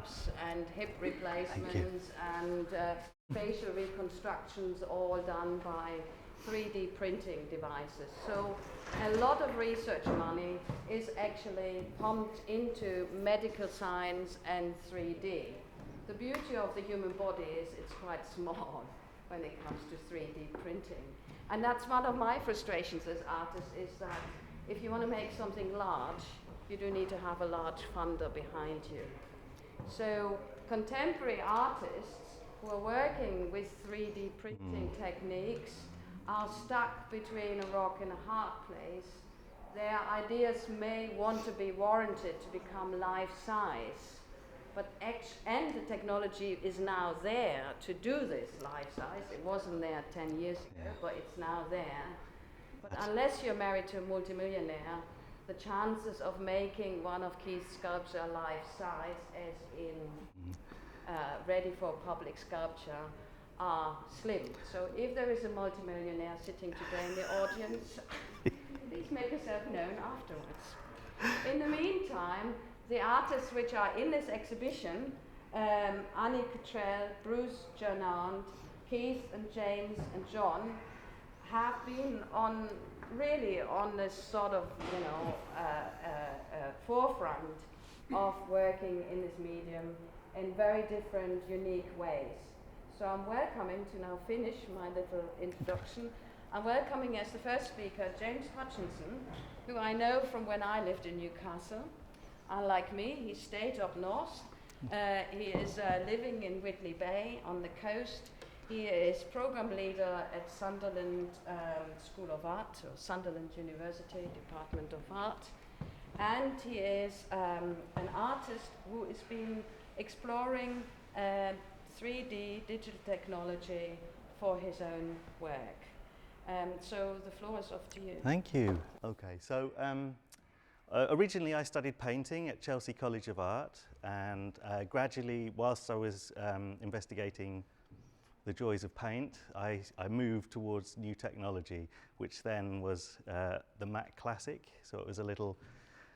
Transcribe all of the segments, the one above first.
sculpts and hip replacements and facial reconstructions, all done by 3D printing devices. So a lot of research money is actually pumped into medical science and 3D. The beauty of the human body is it's quite small when it comes to 3D printing. And that's one of my frustrations as artists, is that if you want to make something large, you do need to have a large funder behind you. So contemporary artists who are working with 3D printing techniques are stuck between a rock and a hard place. Their ideas may want to be warranted to become life-size, and the technology is now there to do this life-size. It wasn't there 10 years ago, but it's now there. But unless you're married to a multimillionaire, the chances of making one of Keith's sculptures life-size, as in ready for public sculpture, are slim. So if there is a multimillionaire sitting today in the audience, please make yourself known afterwards. In the meantime, the artists which are in this exhibition, Annie Cattrell, Bruce Gernand, Keith and James and Jon, have been really on this sort of, forefront of working in this medium in very different, unique ways. So I'm welcoming to now finish my little introduction. I'm welcoming as the first speaker James Hutchinson, who I know from when I lived in Newcastle. Unlike me, he stayed up north. He is living in Whitley Bay on the coast. He is program leader at Sunderland School of Art, or Sunderland University, Department of Art. And he is an artist who has been exploring 3D digital technology for his own work. So the floor is off to you. Thank you. Okay, so originally I studied painting at Chelsea College of Art, and gradually, whilst I was investigating the joys of paint, I moved towards new technology, which then was the Mac Classic. So it was a little,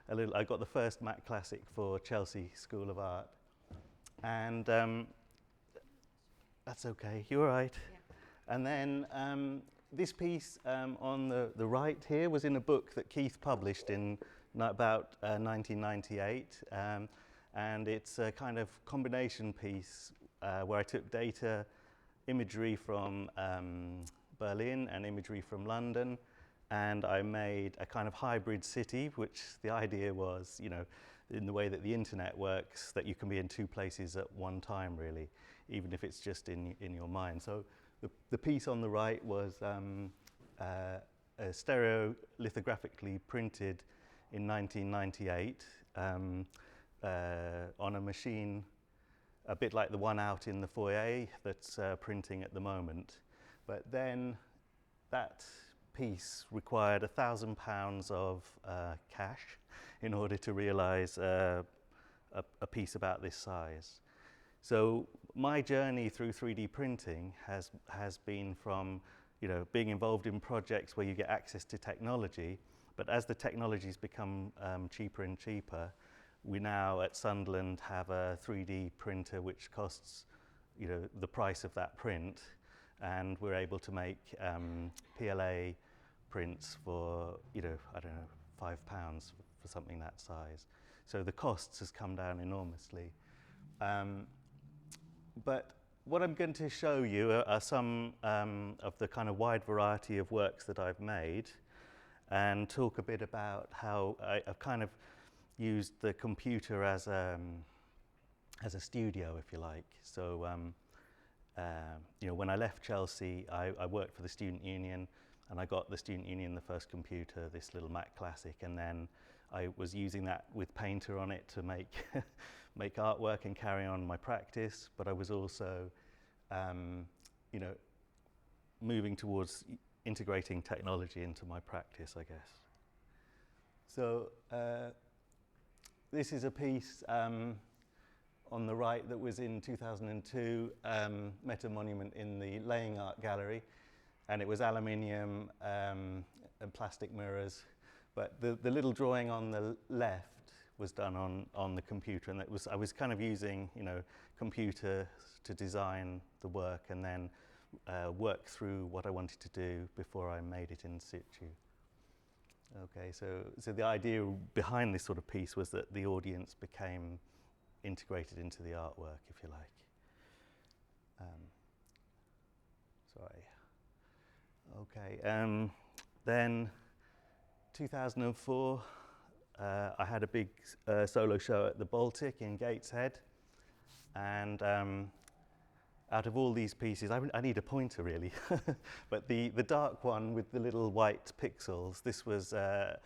I got the first Mac Classic for Chelsea School of Art. And that's okay, you're right. Yeah. And then this piece on the right here was in a book that Keith published in about 1998. And it's a kind of combination piece where I took data, imagery from Berlin and imagery from London, and I made a kind of hybrid city, which the idea was, you know, in the way that the internet works, that you can be in two places at one time, really, even if it's just in your mind. So the piece on the right was stereolithographically printed in 1998 on a machine a bit like the one out in the foyer that's printing at the moment. But then that piece required £1,000 of cash in order to realize a piece about this size. So my journey through 3D printing has been from, you know, being involved in projects where you get access to technology, but as the technologies become cheaper and cheaper, we now at Sunderland have a 3D printer which costs, you know, the price of that print, and we're able to make PLA prints for, you know, I don't know, £5 for something that size. So the costs has come down enormously. But what I'm going to show you are some of the kind of wide variety of works that I've made, and talk a bit about how I've kind of used the computer as a studio, if you like. So, you know, when I left Chelsea, I worked for the Student Union, and I got the Student Union the first computer, this little Mac Classic, and then I was using that with Painter on it to make make artwork and carry on my practice. But I was also, you know, moving towards integrating technology into my practice, I guess. So. This is a piece on the right that was in 2002, Meta Monument in the Laying Art Gallery, and it was aluminium and plastic mirrors. But the little drawing on the left was done on the computer, and I was kind of using, you know, computer to design the work and then work through what I wanted to do before I made it in situ. Okay, so the idea behind this sort of piece was that the audience became integrated into the artwork, if you like. Sorry. Okay, then 2004, I had a big solo show at the Baltic in Gateshead, and out of all these pieces, I need a pointer really, but the dark one with the little white pixels, this was a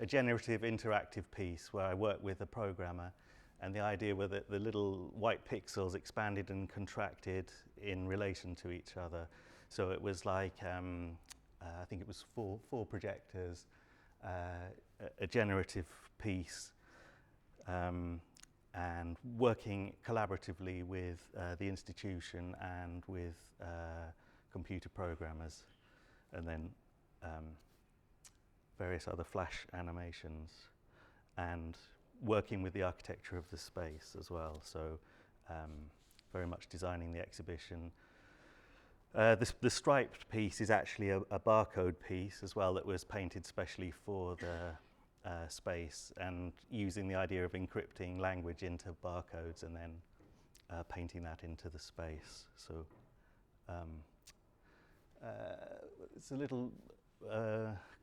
generative interactive piece where I worked with a programmer, and the idea was that the little white pixels expanded and contracted in relation to each other. So it was like, I think it was four projectors, a generative piece, and working collaboratively with the institution and with computer programmers, and then various other flash animations, and working with the architecture of the space as well. So very much designing the exhibition. The striped piece is actually a barcode piece as well that was painted specially for the space, and using the idea of encrypting language into barcodes and then painting that into the space. So it's a little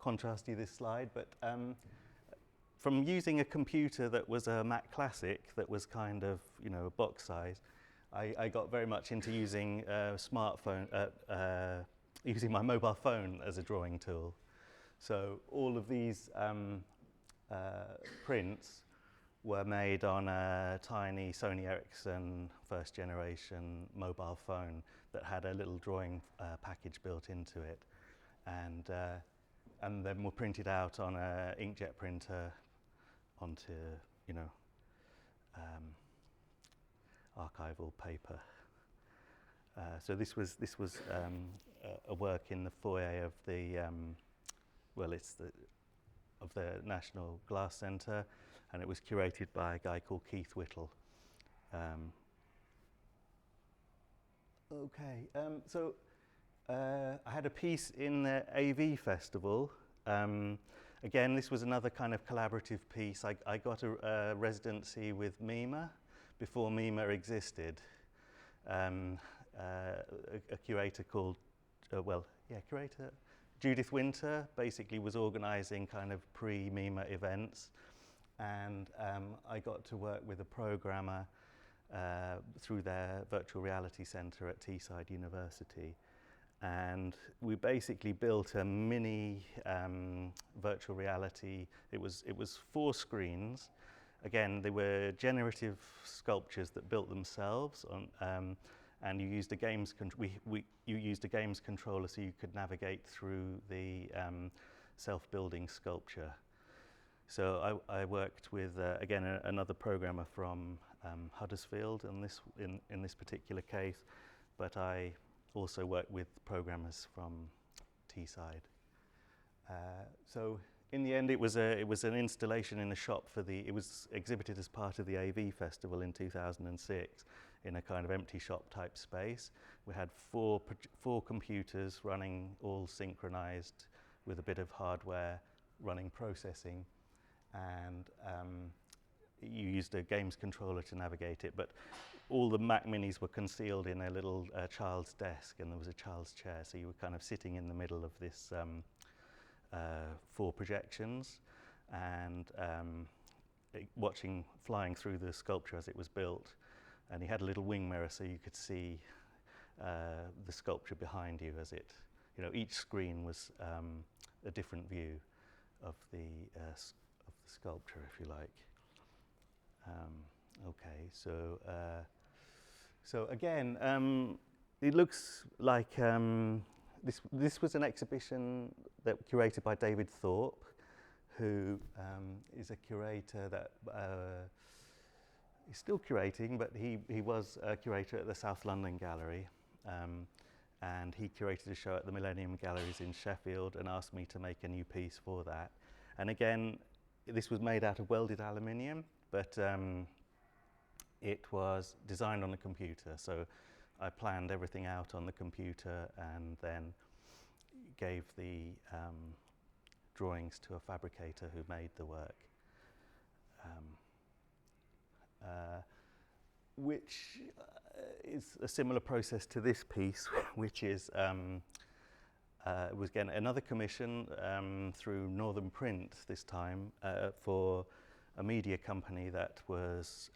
contrasty, this slide, but from using a computer that was a Mac Classic that was kind of, you know, box size, I got very much into using smartphone, using my mobile phone as a drawing tool. So all of these prints were made on a tiny Sony Ericsson first generation mobile phone that had a little drawing package built into it, and then were printed out on an inkjet printer onto, you know, archival paper. So this was a work in the foyer of the of the National Glass Centre, and it was curated by a guy called Keith Whittle. So I had a piece in the AV Festival. Again, this was another kind of collaborative piece. I got a residency with MEMA before MEMA existed. A curator called, curator Judith Winter basically was organising kind of pre-MEMA events, and I got to work with a programmer through their virtual reality centre at Teesside University, and we basically built a mini virtual reality. It was 4 screens. Again, they were generative sculptures that built themselves on. And you used a games you used a games controller so you could navigate through the self-building sculpture. So I worked with again another programmer from Huddersfield in this particular case, but I also worked with programmers from Teesside. So in the end, it was an installation in a shop it was exhibited as part of the AV Festival in 2006 in a kind of empty shop type space. We had four computers running, all synchronized with a bit of hardware running processing, and you used a games controller to navigate it, but all the Mac Minis were concealed in a little child's desk, and there was a child's chair, so you were kind of sitting in the middle of this 4 projections, and flying through the sculpture as it was built. And he had a little wing mirror so you could see the sculpture behind you as it, you know, each screen was a different view of the sculpture, if you like. So again, it looks like this was an exhibition that curated by David Thorpe, who is a curator that he's still curating, but he was a curator at the South London Gallery, and he curated a show at the Millennium Galleries in Sheffield and asked me to make a new piece for that. And again, this was made out of welded aluminium, but it was designed on a computer. So I planned everything out on the computer and then gave the drawings to a fabricator who made the work. Which is a similar process to this piece, which is was again another commission through Northern Print this time for a media company that was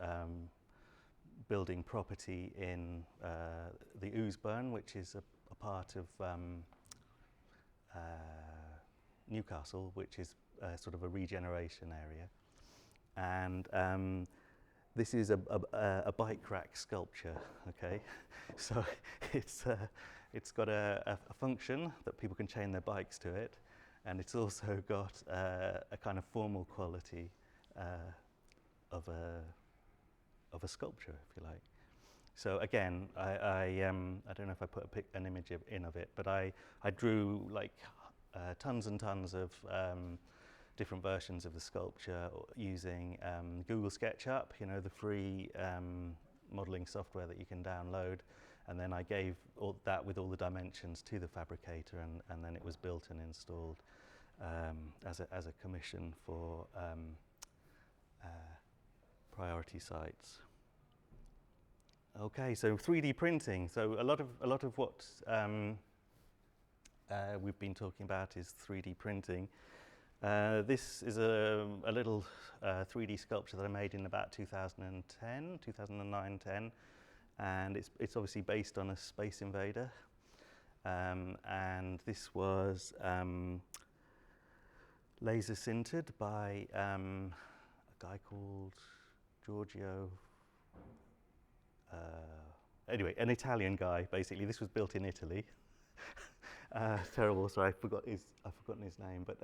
building property in the Oosburn, which is a part of Newcastle, which is sort of a regeneration area. And this is a bike rack sculpture, okay? So it's got a function that people can chain their bikes to it, and it's also got a kind of formal quality of a sculpture, if you like. So again, I don't know if I put an image in of it, but I drew like tons and tons of different versions of the sculpture using Google SketchUp, you know, the free modeling software that you can download. And then I gave that with all the dimensions to the fabricator, and then it was built and installed as a commission for priority sites. Okay, so 3D printing. So a lot of what we've been talking about is 3D printing. This is a little 3D sculpture that I made in about 2009-10, and it's obviously based on a Space Invader. And this was laser sintered by a guy called Giorgio. Anyway, an Italian guy, basically. This was built in Italy. Terrible, sorry, I've forgotten his name. But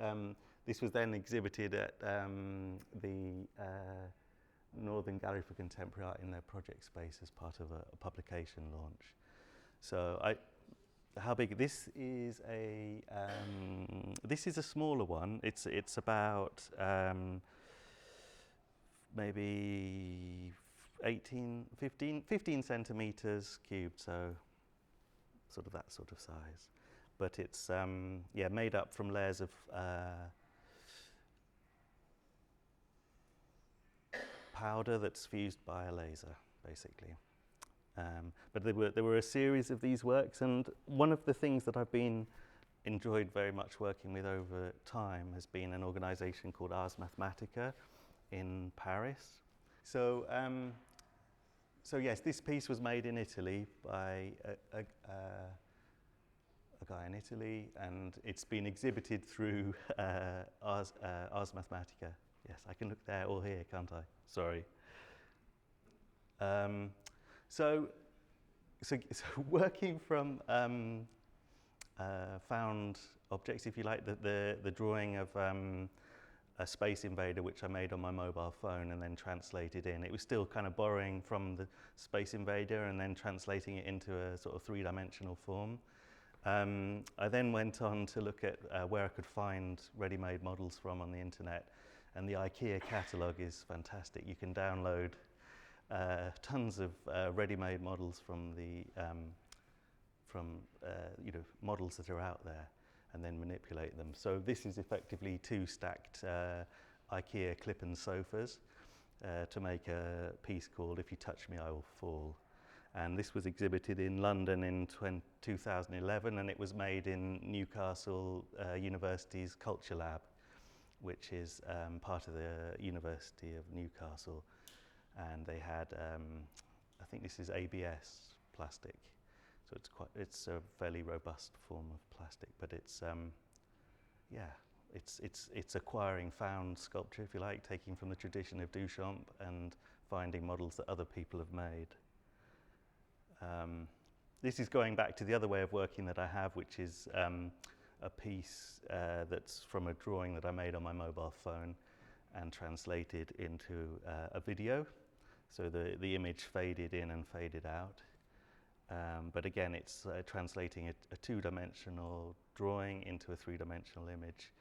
this was then exhibited at the Northern Gallery for Contemporary Art in their project space as part of a publication launch. So how big? This is a smaller one. It's about maybe 15 centimeters cubed, so sort of that sort of size. But it's made up from layers of powder that's fused by a laser, basically. But there were a series of these works, and one of the things that I've been enjoyed very much working with over time has been an organisation called Ars Mathematica in Paris. So yes, this piece was made in Italy by a guy in Italy, and it's been exhibited through Ars Mathematica. Yes, I can look there or here, can't I? Sorry. So working from found objects, if you like, the drawing of a Space Invader, which I made on my mobile phone and then translated in. It was still kind of borrowing from the Space Invader and then translating it into a sort of three-dimensional form. I then went on to look at where I could find ready-made models from on the internet, and the IKEA catalogue is fantastic. You can download tons of ready-made models from models that are out there, and then manipulate them. So this is effectively two stacked IKEA clip-and sofas to make a piece called "If You Touch Me, I Will Fall." And this was exhibited in London in 2011, and it was made in Newcastle University's Culture Lab, which is part of the University of Newcastle. And they had, I think this is ABS plastic, so it's a fairly robust form of plastic, but it's it's acquiring found sculpture, if you like, taking from the tradition of Duchamp and finding models that other people have made. This is going back to the other way of working that I have, which is a piece that's from a drawing that I made on my mobile phone and translated into a video. So the image faded in and faded out. But again, it's translating a two-dimensional drawing into a three-dimensional image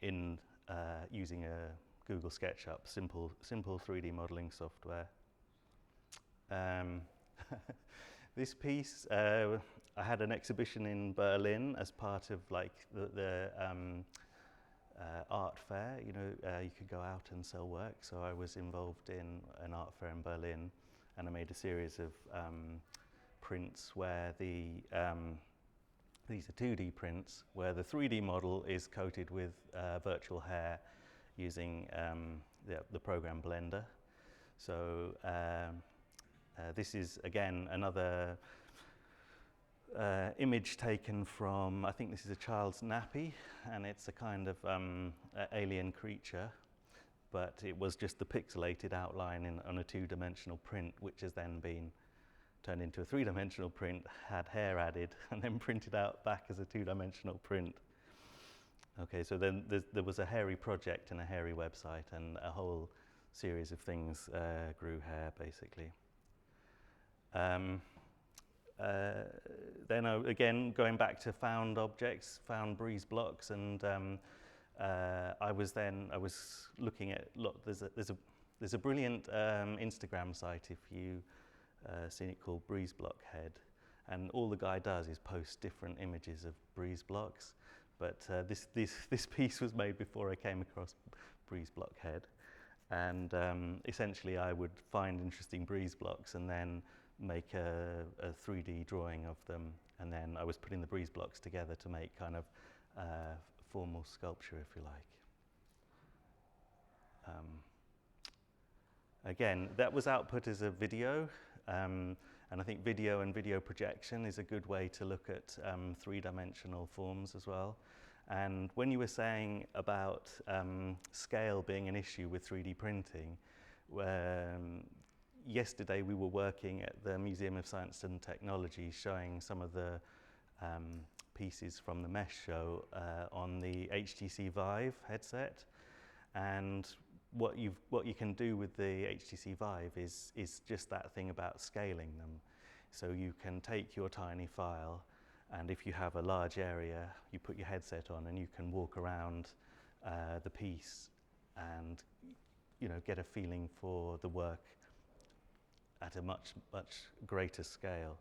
in using a Google SketchUp, simple 3D modeling software. This piece, I had an exhibition in Berlin as part of like the art fair. You know, you could go out and sell work. So I was involved in an art fair in Berlin, and I made a series of prints where these are 2D prints, where the 3D model is coated with virtual hair using the program Blender. So this is, again, another image taken from, I think this is a child's nappy, and it's a kind of alien creature, but it was just the pixelated outline on a two-dimensional print, which has then been turned into a three-dimensional print, had hair added, and then printed out back as a two-dimensional print. Okay, so then there was a hairy project and a hairy website, and a whole series of things grew hair, basically. Then again, going back to found objects, found breeze blocks, and I was looking at, look, there's a brilliant Instagram site, if you seen it, called Breeze Block Head, and all the guy does is post different images of breeze blocks. But this piece was made before I came across Breeze Block Head, and essentially I would find interesting breeze blocks and then make a 3D drawing of them, and then I was putting the breeze blocks together to make kind of formal sculpture, if you like. Again, that was output as a video, and I think video and video projection is a good way to look at three-dimensional forms as well. And when you were saying about scale being an issue with 3D printing, yesterday we were working at the Museum of Science and Technology showing some of the pieces from the MESH show on the HTC Vive headset. And what you can do with the HTC Vive is just that thing about scaling them. So you can take your tiny file, and if you have a large area, you put your headset on and you can walk around the piece and, you know, get a feeling for the work at a much greater scale.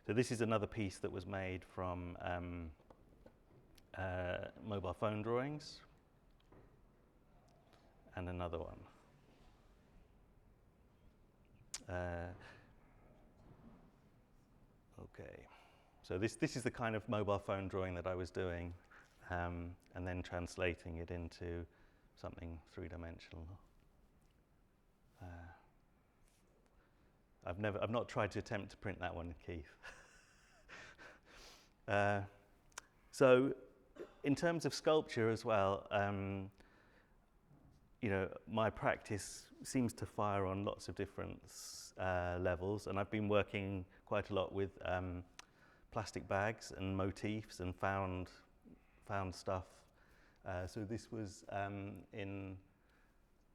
So this is another piece that was made from mobile phone drawings, and another one. Okay, so this is the kind of mobile phone drawing that I was doing, and then translating it into something three-dimensional. I've not tried to attempt to print that one, Keith. So, in terms of sculpture as well, you know, my practice seems to fire on lots of different levels, and I've been working quite a lot with plastic bags and motifs and found stuff. So this was in,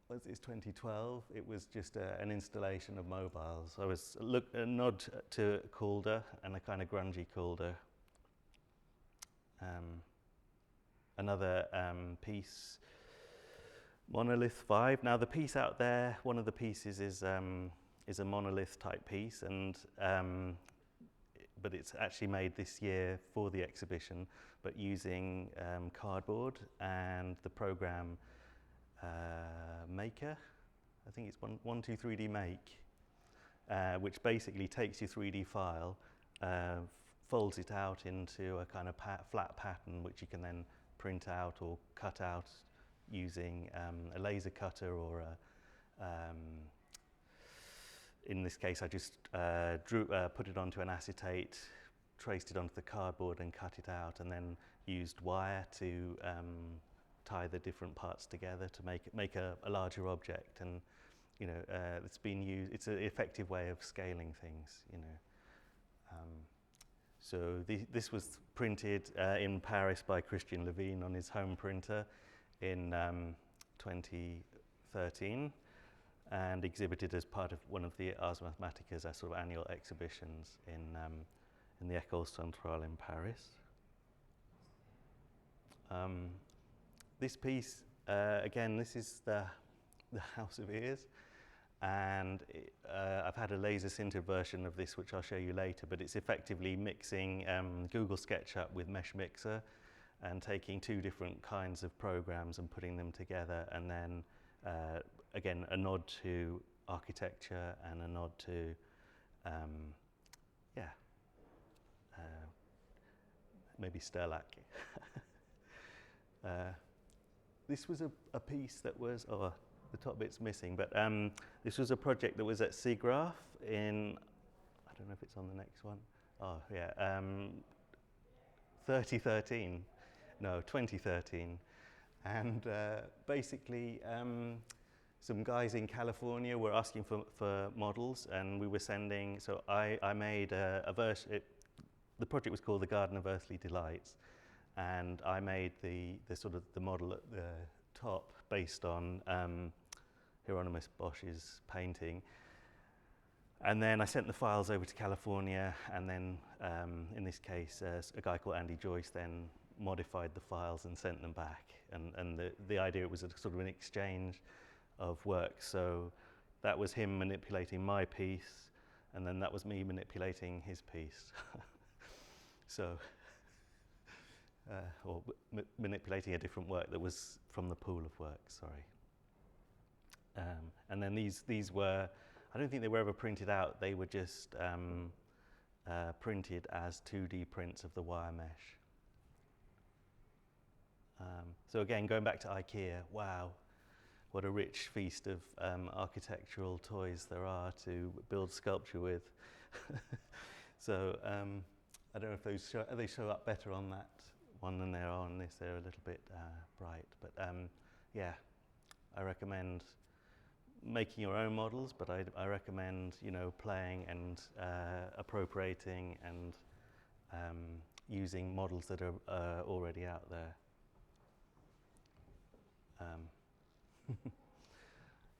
was this 2012? It was just an installation of mobiles. I was a nod to Calder and a kind of grungy Calder. Another piece, Monolith 5. Now the piece out there, one of the pieces is a monolith type piece, and but it's actually made this year for the exhibition, but using cardboard and the program Maker. I think it's 123D Make, which basically takes your 3D file, folds it out into a kind of flat pattern, which you can then print out or cut out using a laser cutter or in this case I just put it onto an acetate, traced it onto the cardboard and cut it out, and then used wire to tie the different parts together to make a larger object. And you know, it's been used, it's an effective way of scaling things, you know. So this was printed in Paris by Christian Levine on his home printer in 2013, and exhibited as part of one of the Ars Mathematicas sort of annual exhibitions in the École Centrale in Paris. This piece again, this is the House of Ears, and I've had a laser sintered version of this, which I'll show you later, but it's effectively mixing Google SketchUp with MESHmixer and taking two different kinds of programs and putting them together, and then again, a nod to architecture and a nod to maybe Sterlac. This was a piece that was, oh, the top bit's missing, but this was a project that was at SIGGRAPH in, I don't know if it's on the next one. Oh, yeah, 2013. And basically, some guys in California were asking for models, and we were sending, so I made a version, the project was called The Garden of Earthly Delights, and I made the sort of the model at the top based on Hieronymus Bosch's painting. And then I sent the files over to California, and then in this case, a guy called Andy Joyce then modified the files and sent them back. And the idea, it was a sort of an exchange of work. So that was him manipulating my piece, and then that was me manipulating his piece. So, or manipulating a different work that was from the pool of work, sorry. And then these were, I don't think they were ever printed out, they were just printed as 2D prints of the wire mesh. So again, going back to IKEA, wow, what a rich feast of architectural toys there are to build sculpture with. So I don't know if they show up better on that one than they are on this. They're a little bit bright, but yeah, I recommend making your own models, but I recommend, you know, playing and appropriating and using models that are already out there.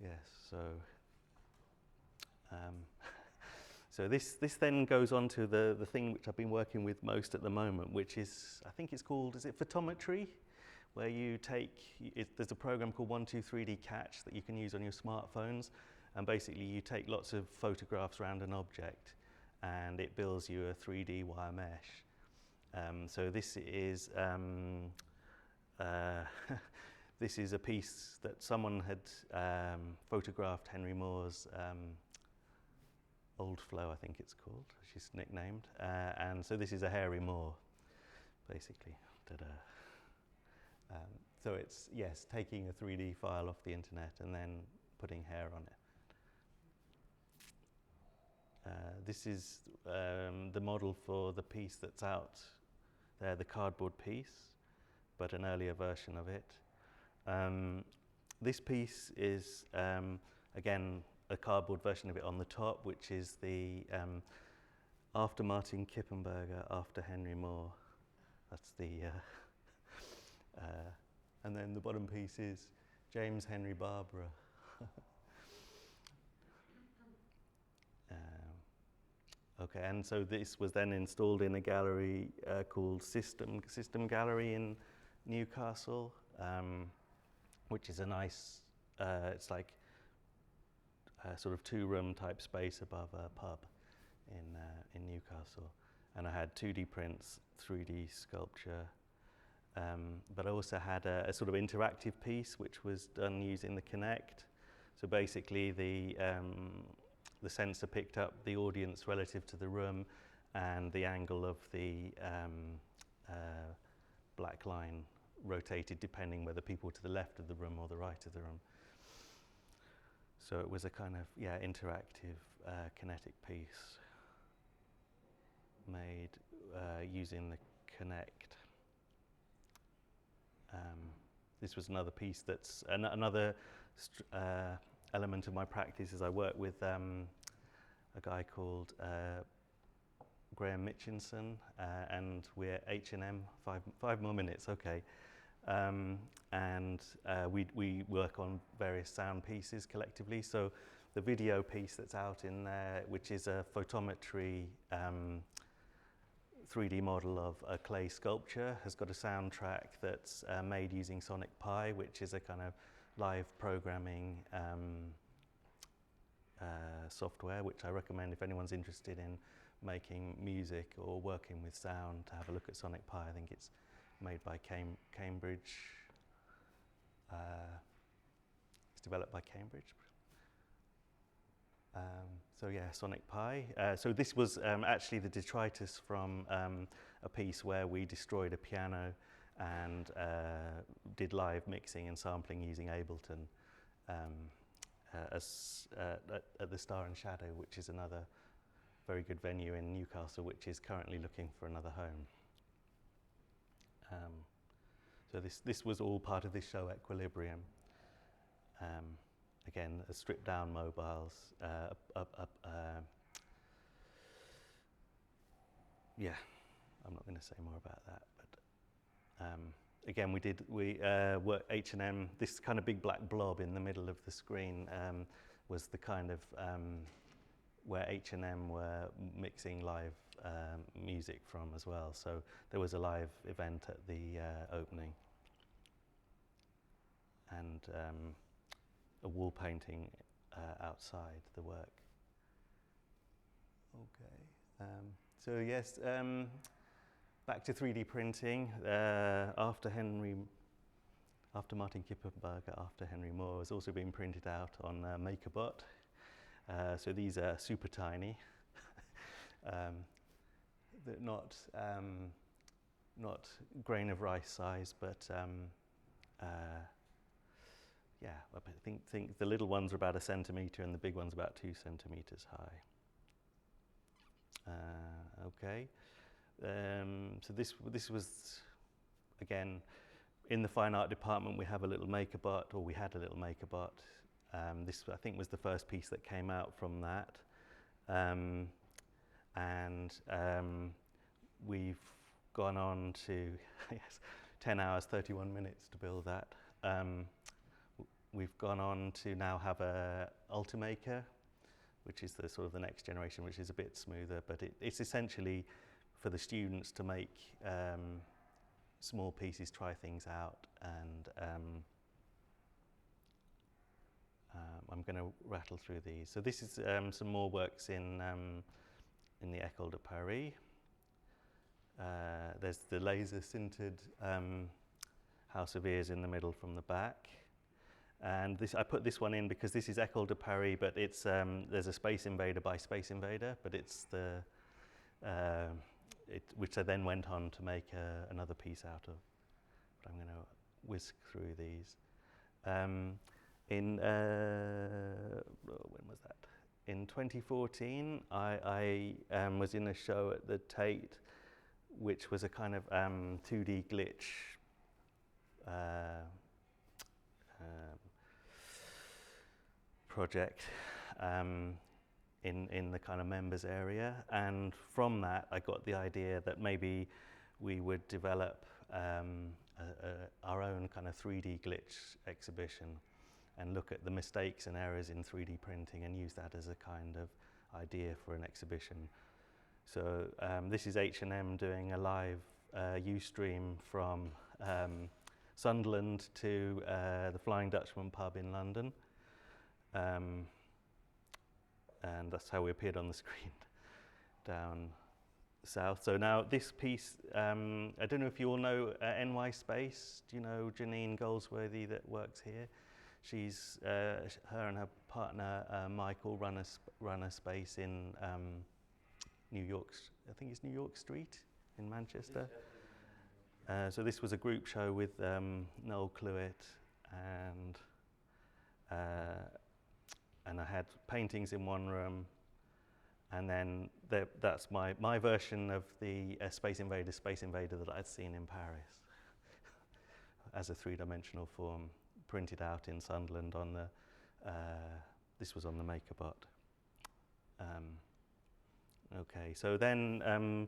Yes, so so this then goes on to the thing which I've been working with most at the moment, which is, I think it's called, is it photometry? Where you take, there's a program called 123D Catch that you can use on your smartphones, and basically you take lots of photographs around an object and it builds you a 3D wire mesh. So this is this is a piece that someone had photographed Henry Moore's Old Flow, I think it's called, she's nicknamed, and so this is a hairy Moor, basically. So it's, yes, taking a 3D file off the internet and then putting hair on it. This is the model for the piece that's out there, the cardboard piece, but an earlier version of it. This piece is, again, a cardboard version of it on the top, which is the after Martin Kippenberger, after Henry Moore. That's the, and then the bottom piece is James Henry Barbara. Okay, and so this was then installed in a gallery called System Gallery in Newcastle, which is a nice, it's like a sort of two-room type space above a pub in Newcastle. And I had 2D prints, 3D sculpture, but I also had a sort of interactive piece which was done using the Kinect. So basically the sensor picked up the audience relative to the room and the angle of the black line rotated depending whether people were to the left of the room or the right of the room. So it was a kind of, yeah, interactive kinetic piece made using the Kinect. This was another piece that's another element of my practice is I work with a guy called Graham Hutchinson, and we're H&M, five more minutes, okay. And we work on various sound pieces collectively. So the video piece that's out in there, which is a photometry 3D model of a clay sculpture, has got a soundtrack that's made using Sonic Pi, which is a kind of live programming software, which I recommend if anyone's interested in making music or working with sound to have a look at Sonic Pi. I think it's made by Cambridge. It's developed by Cambridge. So yeah, Sonic Pi. So this was actually the detritus from a piece where we destroyed a piano and did live mixing and sampling using Ableton at the Star and Shadow, which is another very good venue in Newcastle, which is currently looking for another home. So this was all part of this show, Equilibrium. Again, stripped down mobiles. Yeah, I'm not going to say more about that. But again, we worked H&M. This kind of big black blob in the middle of the screen was the kind of where H&M were mixing live music from as well. So there was a live event at the opening, and a wall painting outside the work. Okay, so yes, back to 3D printing. After Martin Kippenberger, after Henry Moore, has also been printed out on MakerBot. So these are super tiny. They're not grain of rice size, but yeah, I think the little ones are about 1 centimetre and the big ones about 2 centimetres high. Okay, so this was, again, in the fine art department we have a little MakerBot, or we had a little MakerBot. This, I think, was the first piece that came out from that. And we've gone on to, yes, 10 hours, 31 minutes to build that. We've gone on to now have a Ultimaker, which is the sort of the next generation, which is a bit smoother, but it's essentially for the students to make small pieces, try things out, and I'm going to rattle through these. So this is some more works in the École de Paris. There's the laser sintered House of Ears in the middle from the back. And this, I put this one in because this is École de Paris, but it's there's a Space Invader by Space Invader, but it's the which I then went on to make another piece out of. But I'm going to whisk through these. When was that? In 2014, I was in a show at the Tate, which was a kind of 2D glitch project in the kind of members area, and from that I got the idea that maybe we would develop our own kind of 3D glitch exhibition and look at the mistakes and errors in 3D printing and use that as a kind of idea for an exhibition. So this is H&M doing a live Ustream from Sunderland to the Flying Dutchman pub in London. And that's how we appeared on the screen down south. So now this piece, I don't know if you all know NY Space. Do you know Janine Goldsworthy that works here? She's, her and her partner Michael run a space in New York, I think it's New York Street in Manchester. So this was a group show with Noel Clewitt, and I had paintings in one room, and then that's my version of the Space Invader that I'd seen in Paris as a three-dimensional form, printed out in Sunderland on the, this was on the MakerBot. Okay, so then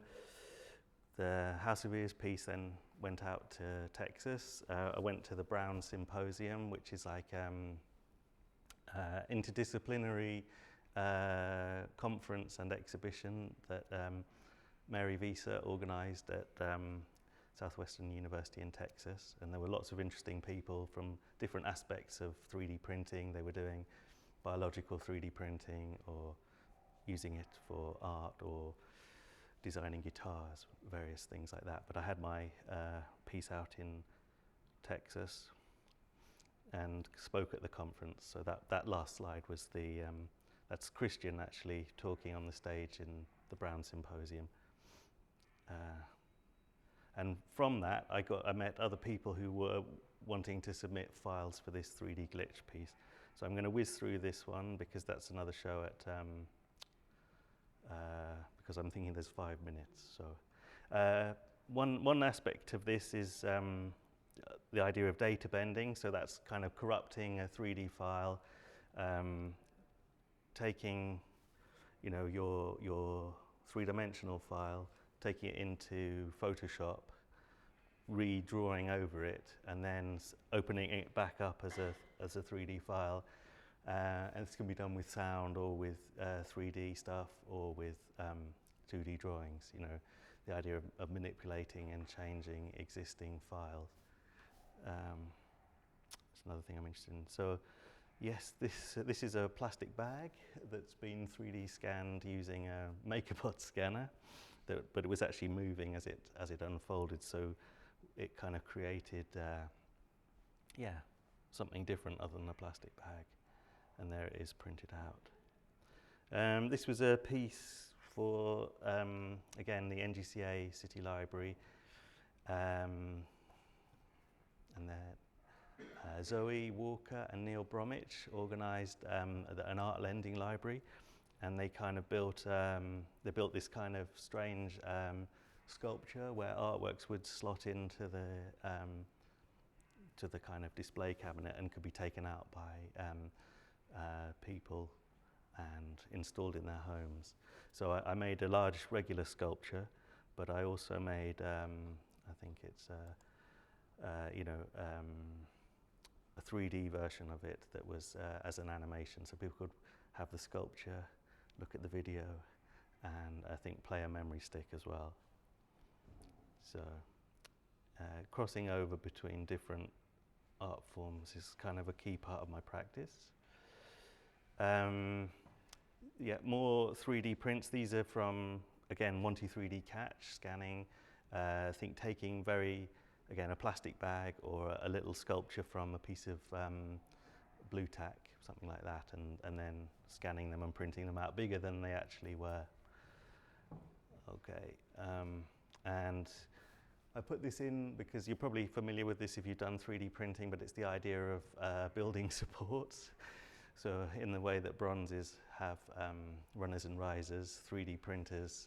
the House of Ears piece then went out to Texas. I went to the Brown Symposium, which is like interdisciplinary conference and exhibition that Mary Visa organised at Southwestern University in Texas, and there were lots of interesting people from different aspects of 3D printing. They were doing biological 3D printing, or using it for art, or designing guitars, various things like that. But I had my piece out in Texas and spoke at the conference. So that last slide was that's Christian actually talking on the stage in the Brown Symposium. And from that, I met other people who were wanting to submit files for this 3D glitch piece. So I'm going to whiz through this one because that's another show at, because I'm thinking there's 5 minutes. So one aspect of this is the idea of data bending. So that's kind of corrupting a 3D file, taking, you know, your three-dimensional file, taking it into Photoshop, redrawing over it, and then opening it back up as a 3D file. And this can be done with sound, or with 3D stuff, or with 2D drawings. You know, the idea of manipulating and changing existing files. That's another thing I'm interested in. So, yes, this is a plastic bag that's been 3D scanned using a MakerBot scanner, but it was actually moving as it unfolded. So it kind of created, something different other than a plastic bag. And there it is printed out. This was a piece for, again, the NGCA City Library. And Zoe Walker and Neil Bromwich organised an art lending library, and they kind of built this kind of strange sculpture where artworks would slot into the kind of display cabinet and could be taken out by people and installed in their homes. So I made a large regular sculpture, but I also made, I think it's a 3D version of it that was as an animation, so people could have the sculpture, look at the video, and I think play a memory stick as well. So crossing over between different art forms is kind of a key part of my practice. More 3D prints. These are from, again, 123D Catch scanning. I think taking again, a plastic bag or a little sculpture from a piece of blue tack, something like that, and then scanning them and printing them out bigger than they actually were. Okay, and I put this in because you're probably familiar with this if you've done 3D printing, but it's the idea of building supports. So in the way that bronzes have runners and risers, 3D printers,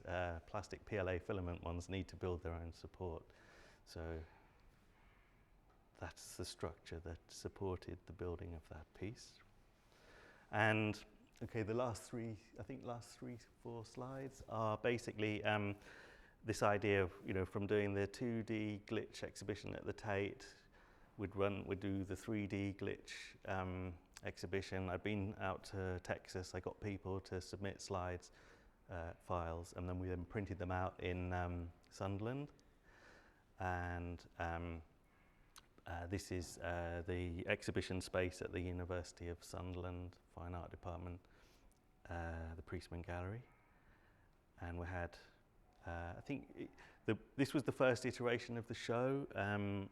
plastic PLA filament ones need to build their own support. So that's the structure that supported the building of that piece. And okay, the last 4 slides are basically this idea of, you know, from doing the 2D glitch exhibition at the Tate, we'd do the 3D glitch exhibition. I'd been out to Texas. I got people to submit slides, files, and then we printed them out in Sunderland. And this is the exhibition space at the University of Sunderland Fine Art Department, the Priestman Gallery. And we had, I think this was the first iteration of the show, and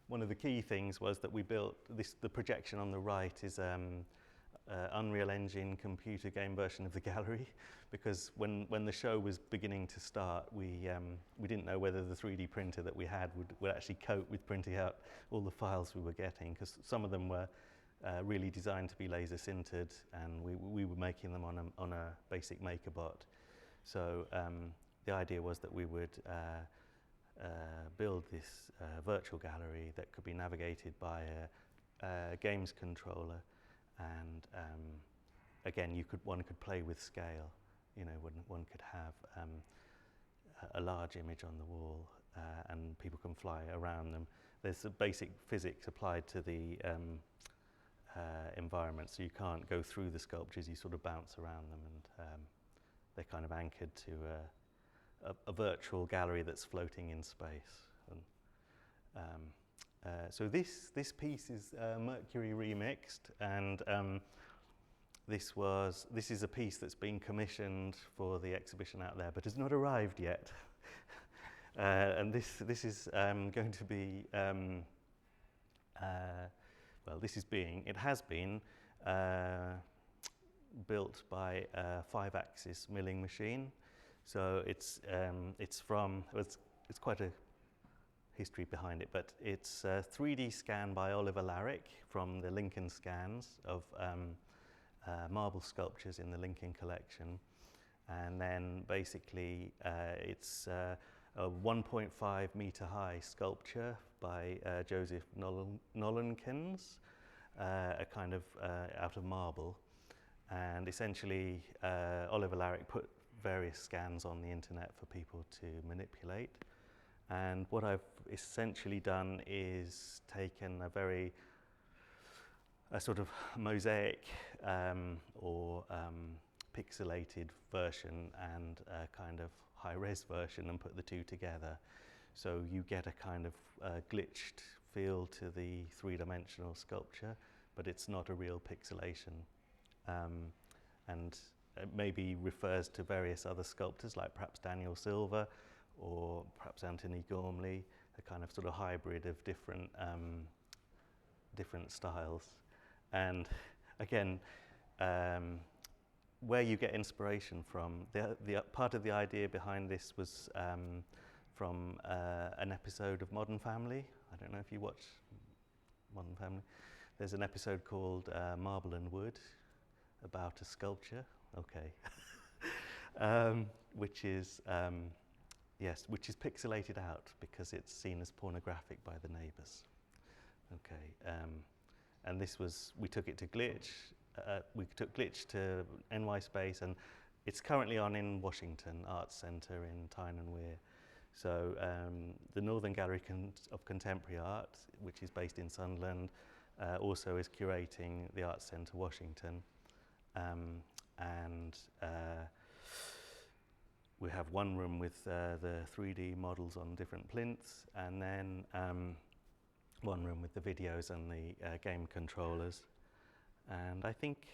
one of the key things was that we built the projection on the right is Unreal Engine computer game version of the gallery, because when the show was beginning to start, we didn't know whether the 3D printer that we had would actually cope with printing out all the files we were getting, because some of them were really designed to be laser sintered, and we were making them on a basic MakerBot. So the idea was that we would build this virtual gallery that could be navigated by a games controller, and again, one could play with scale. You know, one could have a large image on the wall, and people can fly around them. There's a basic physics applied to the environment, so you can't go through the sculptures. You sort of bounce around them, and they're kind of anchored to a virtual gallery that's floating in space. And, so this piece is Mercury Remixed, and this is a piece that's been commissioned for the exhibition out there, but has not arrived yet. And this is going to be it has been built by a 5-axis milling machine. So it's quite a history behind it, but it's a 3D scan by Oliver Larrick from the Lincoln scans of marble sculptures in the Lincoln collection. And then basically it's a 1.5 meter high sculpture by Joseph Nolenkens, a kind of out of marble. And essentially Oliver Larrick put various scans on the internet for people to manipulate. And what I've essentially done is taken a sort of mosaic or pixelated version and a kind of high-res version and put the two together. So you get a kind of glitched feel to the three-dimensional sculpture, but it's not a real pixelation. And it maybe refers to various other sculptors, like perhaps Daniel Silva or perhaps Anthony Gormley, a kind of sort of hybrid of different styles. And again, where you get inspiration from, the part of the idea behind this was from an episode of Modern Family. I don't know if you watch Modern Family. There's an episode called Marble and Wood, about a sculpture, which is pixelated out because it's seen as pornographic by the neighbours. And we took it to Glitch. We took Glitch to NY Space, and it's currently on in Washington Arts Centre in Tyne and Wear. So the Northern Gallery of Contemporary Art, which is based in Sunderland, also is curating the Arts Centre Washington. And we have one room with the 3D models on different plinths, and then one room with the videos and the game controllers. And I think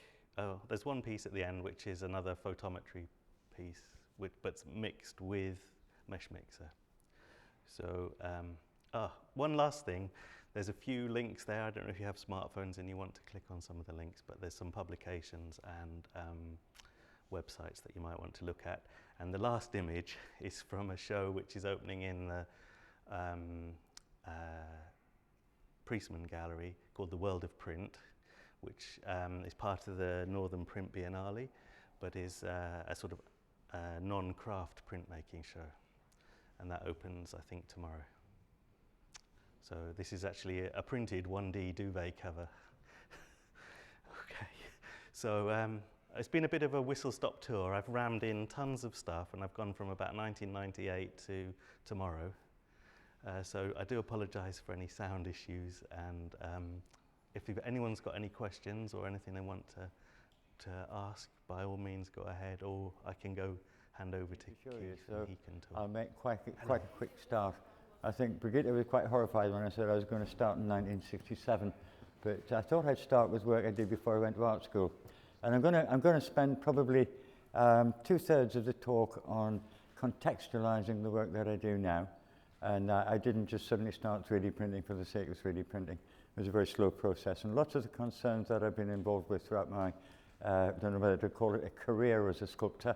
there's one piece at the end which is another photometry piece, but mixed with MESHmixer. So one last thing. There's a few links there. I don't know if you have smartphones and you want to click on some of the links, but there's some publications and websites that you might want to look at. And the last image is from a show which is opening in the Priestman Gallery called The World of Print, which is part of the Northern Print Biennale, but is a sort of non-craft printmaking show. And that opens, I think, tomorrow. So this is actually a printed 1D duvet cover. So it's been a bit of a whistle-stop tour. I've rammed in tons of stuff, and I've gone from about 1998 to tomorrow. So I do apologise for any sound issues, and if anyone's got any questions or anything they want to ask, by all means go ahead, or I can go hand over to Keith and he can talk. I'll make quite a quick start. I think Brigitte was quite horrified when I said I was going to start in 1967, but I thought I'd start with work I did before I went to art school. And I'm going to spend probably 2/3 of the talk on contextualizing the work that I do now. And I didn't just suddenly start 3D printing for the sake of 3D printing. It was a very slow process. And lots of the concerns that I've been involved with throughout my, I don't know whether to call it a career as a sculptor.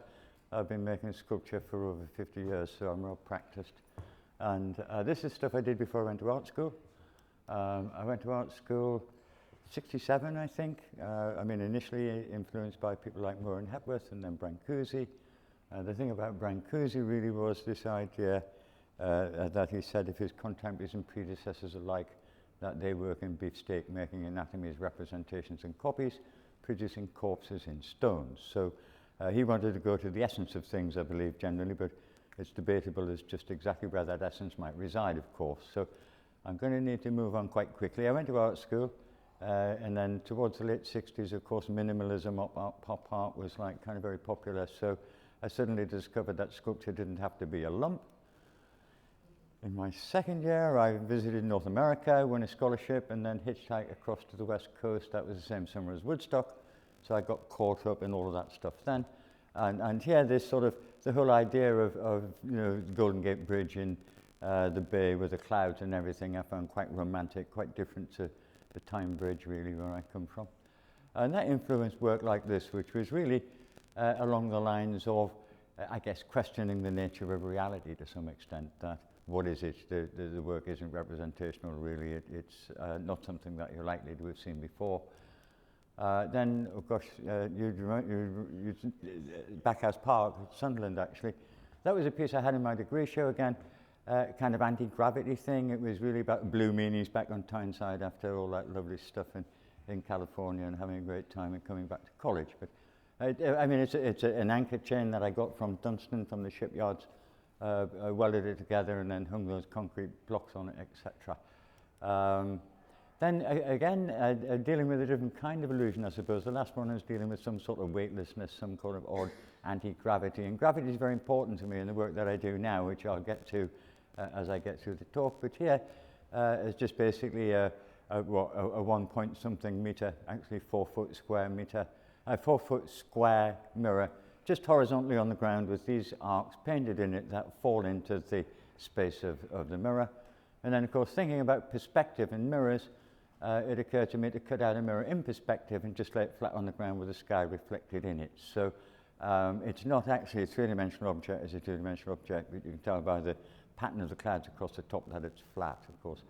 I've been making sculpture for over 50 years, so I'm well practiced. And this is stuff I did before I went to art school. I went to art school 67, I think. I mean, initially influenced by people like Moore and Hepworth and then Brancusi. The thing about Brancusi really was this idea that he said of his contemporaries and predecessors alike, that they work in beefsteak, making anatomies, representations and copies, producing corpses in stones. So he wanted to go to the essence of things, I believe, generally, but it's debatable as just exactly where that essence might reside, of course. So I'm going to need to move on quite quickly. I went to art school, and then towards the late 60s, of course, minimalism, pop art was like kind of very popular. So I suddenly discovered that sculpture didn't have to be a lump. In my second year, I visited North America, won a scholarship, and then hitchhiked across to the West Coast. That was the same summer as Woodstock, so I got caught up in all of that stuff then. And here, this sort of, the whole idea of you know, the Golden Gate Bridge in the bay with the clouds and everything, I found quite romantic, quite different to the Tyne Bridge, really, where I come from. And that influenced work like this, which was really along the lines of, I guess, questioning the nature of reality to some extent, that what is it? The work isn't representational, really. It's not something that you're likely to have seen before. Then, of course, Backhouse Park, Sunderland, actually. That was a piece I had in my degree show again, kind of anti-gravity thing. It was really about blue meanies back on Tyneside after all that lovely stuff in California and having a great time and coming back to college. But I mean, it's an anchor chain that I got from Dunstan, from the shipyards. I welded it together and then hung those concrete blocks on it, etc. Then again, dealing with a different kind of illusion, I suppose. The last one is dealing with some sort of weightlessness, some kind of odd anti-gravity. And gravity is very important to me in the work that I do now, which I'll get to as I get through the talk. But here is just basically a 1 point something meter, actually 4 foot square meter, 4 foot square mirror, just horizontally on the ground with these arcs painted in it that fall into the space of the mirror. And then, of course, thinking about perspective and mirrors, it occurred to me to cut out a mirror in perspective and just lay it flat on the ground with the sky reflected in it. So it's not actually a three-dimensional object, it's a two-dimensional object, but you can tell by the pattern of the clouds across the top that it's flat, of course.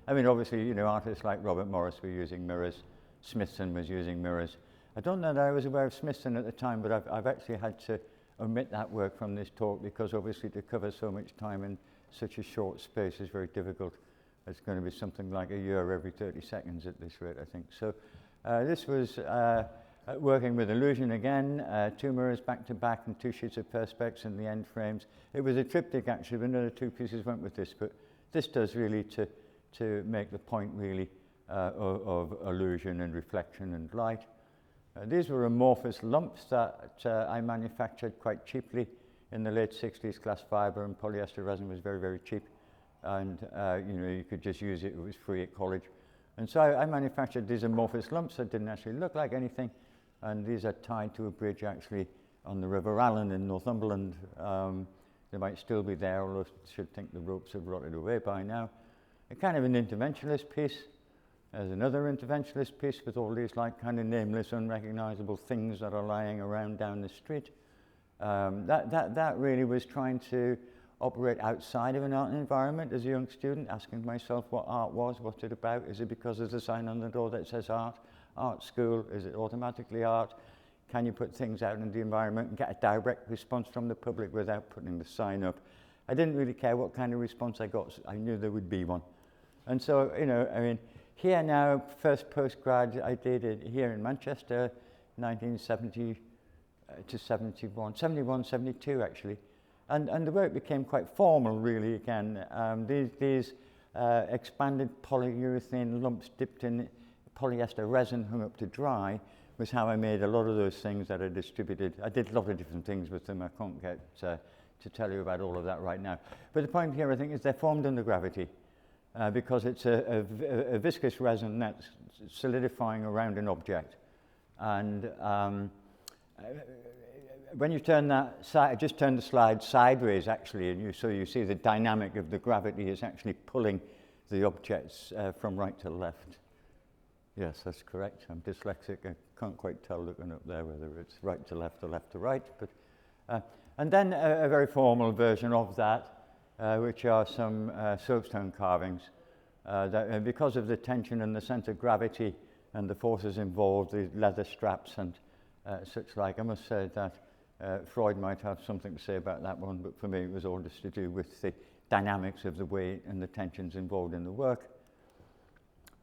I mean, obviously, you know, artists like Robert Morris were using mirrors, Smithson was using mirrors. I don't know that I was aware of Smithson at the time, but I've actually had to omit that work from this talk because obviously to cover so much time in such a short space is very difficult. It's going to be something like a year every 30 seconds at this rate, I think. So this was working with illusion again, 2 mirrors back to back and 2 sheets of perspex in the end frames. It was a triptych actually, but another 2 pieces went with this, but this does really to make the point really of illusion and reflection and light. These were amorphous lumps that I manufactured quite cheaply in the late 60s. Glass fiber and polyester resin was very, very cheap. And you know, you could just use it, it was free at college. And so I manufactured these amorphous lumps that didn't actually look like anything. And these are tied to a bridge actually on the River Allen in Northumberland. They might still be there, although I should think the ropes have rotted away by now. A kind of an interventionist piece. There's another interventionist piece with all these like kind of nameless, unrecognizable things that are lying around down the street. That really was trying to operate outside of an art environment as a young student, asking myself what art was, what's it about? Is it because there's a sign on the door that says art, art school? Is it automatically art? Can you put things out in the environment and get a direct response from the public without putting the sign up? I didn't really care what kind of response I got. I knew there would be one. And so, you know, I mean, here now, first postgrad, I did it here in Manchester, 1970 to 71, 71, 72 actually. And the work became quite formal really again. These expanded polyurethane lumps dipped in polyester resin hung up to dry was how I made a lot of those things that I distributed. I did a lot of different things with them. I can't get to tell you about all of that right now. But the point here, I think, is they're formed under gravity. Because it's a viscous resin that's solidifying around an object. And when you turn that side, just turn the slide sideways actually, and so you see the dynamic of the gravity is actually pulling the objects from right to left. Yes, that's correct. I'm dyslexic. I can't quite tell looking up there whether it's right to left or left to right. But and then a very formal version of that. Which are some soapstone carvings that because of the tension and the sense of gravity and the forces involved, the leather straps and such like. I must say that Freud might have something to say about that one, but for me it was all just to do with the dynamics of the weight and the tensions involved in the work.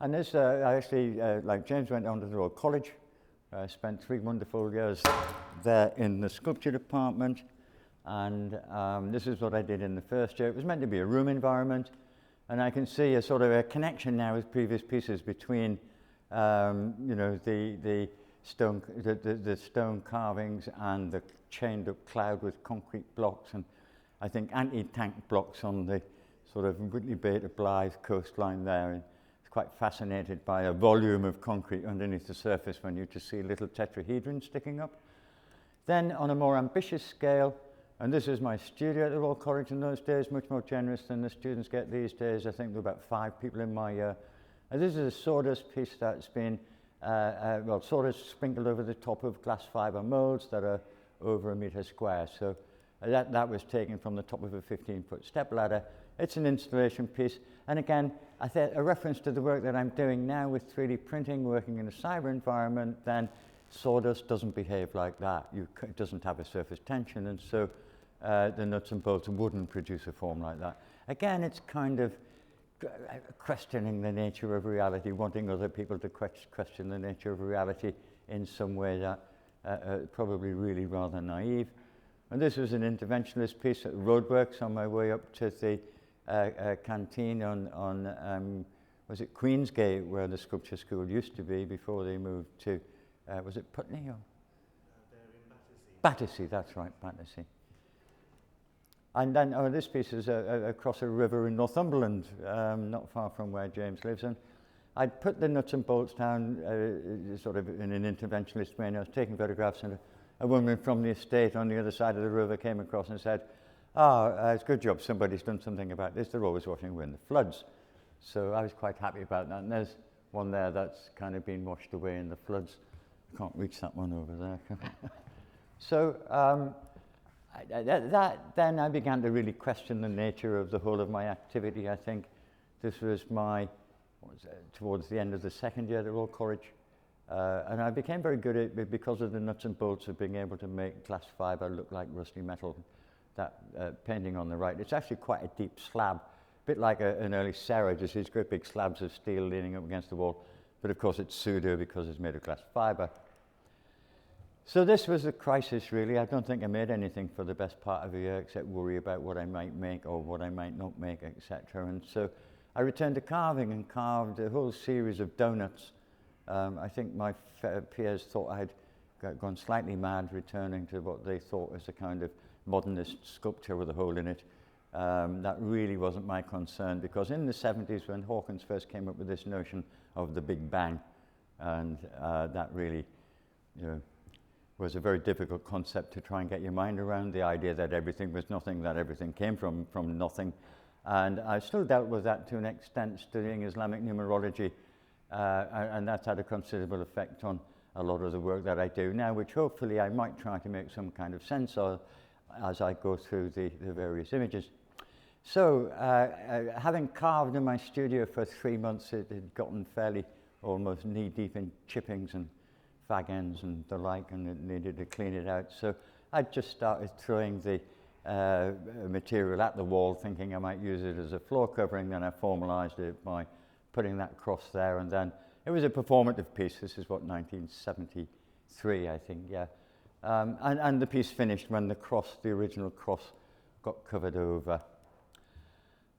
And this, I actually, like James, went on to the Royal College, spent 3 wonderful years there in the sculpture department. And this is what I did in the first year. It was meant to be a room environment, and I can see a sort of a connection now with previous pieces between, you know, the the stone carvings and the chained up cloud with concrete blocks, and I think anti-tank blocks on the sort of Whitley Bay to Blythe coastline there. And it's quite fascinated by a volume of concrete underneath the surface when you just see little tetrahedrons sticking up. Then on a more ambitious scale, and this is my studio at the Royal College in those days, much more generous than the students get these days. I think there were about 5 people in my year. And this is a sawdust piece that's been, sawdust sprinkled over the top of glass fibre moulds that are over 1 metre square. So that was taken from the top of a 15-foot step ladder. It's an installation piece. And again, I think a reference to the work that I'm doing now with 3D printing, working in a cyber environment, then sawdust doesn't behave like that. It doesn't have a surface tension, and so the nuts and bolts wouldn't produce a form like that. Again, it's kind of questioning the nature of reality, wanting other people to question the nature of reality in some way that probably really rather naive. And this was an interventionist piece at Roadworks on my way up to the canteen on was it Queensgate, where the sculpture school used to be before they moved to, was it Putney? Or? They're in Battersea, that's right, Battersea. And then this piece is across a river in Northumberland, not far from where James lives. And I'd put the nuts and bolts down sort of in an interventionist way, and I was taking photographs, and a woman from the estate on the other side of the river came across and said, it's a good job, somebody's done something about this. They're always washing away in the floods. So I was quite happy about that. And there's one there that's kind of been washed away in the floods. I can't reach that one over there. So then I began to really question the nature of the whole of my activity. I think this was towards the end of the second year at the Royal College. And I became very good at it because of the nuts and bolts of being able to make glass fibre look like rusty metal. That painting on the right, it's actually quite a deep slab, a bit like an early Serra, just these great big slabs of steel leaning up against the wall. But of course it's pseudo because it's made of glass fibre. So this was a crisis, really. I don't think I made anything for the best part of a year except worry about what I might make or what I might not make, etc. And so I returned to carving and carved a whole series of donuts. I think my peers thought I had gone slightly mad, returning to what they thought was a kind of modernist sculpture with a hole in it. That really wasn't my concern, because in the 70s, when Hawkins first came up with this notion of the Big Bang, and that really, was a very difficult concept to try and get your mind around, the idea that everything was nothing, that everything came from nothing. And I still dealt with that to an extent, studying Islamic numerology, and that's had a considerable effect on a lot of the work that I do now, which hopefully I might try to make some kind of sense of as I go through the various images. So, having carved in my studio for 3 months, it had gotten fairly almost knee-deep in chippings and fag ends and the like, and it needed to clean it out. So I just started throwing the material at the wall, thinking I might use it as a floor covering. Then I formalized it by putting that cross there, and then it was a performative piece. This is what, 1973, I think, yeah. And the piece finished when the original cross got covered over.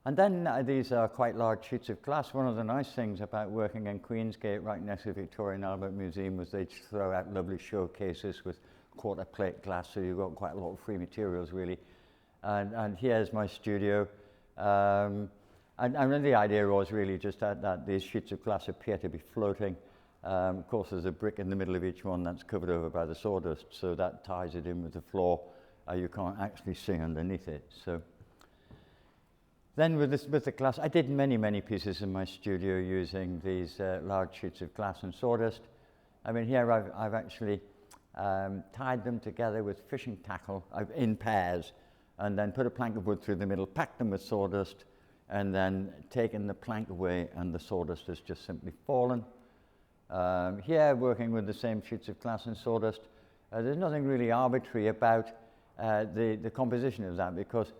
And then these are quite large sheets of glass. One of the nice things about working in Queensgate, right next to the Victoria and Albert Museum, was they'd throw out lovely showcases with quarter plate glass, so you've got quite a lot of free materials, really. And here's my studio. And the idea was really just that these sheets of glass appear to be floating. Of course, there's a brick in the middle of each one that's covered over by the sawdust, so that ties it in with the floor. You can't actually see underneath it. So then with the glass, I did many pieces in my studio using these large sheets of glass and sawdust. I mean, here I've actually tied them together with fishing tackle in pairs, and then put a plank of wood through the middle, packed them with sawdust, and then taken the plank away, and the sawdust has just simply fallen. Here, working with the same sheets of glass and sawdust, there's nothing really arbitrary about the composition of that, because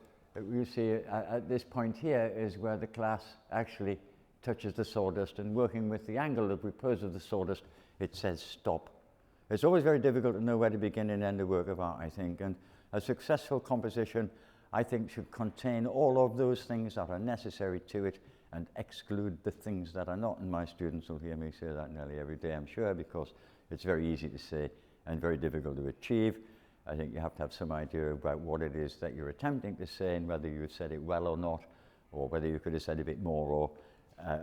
you see at this point here is where the glass actually touches the sawdust, and working with the angle of repose of the sawdust, it says stop. It's always very difficult to know where to begin and end a work of art, I think, and a successful composition, I think, should contain all of those things that are necessary to it and exclude the things that are not. And my students will hear me say that nearly every day, I'm sure, because It's very easy to say and very difficult to achieve. I think you have to have some idea about what it is that you're attempting to say and whether you've said it well or not, or whether you could have said a bit more, or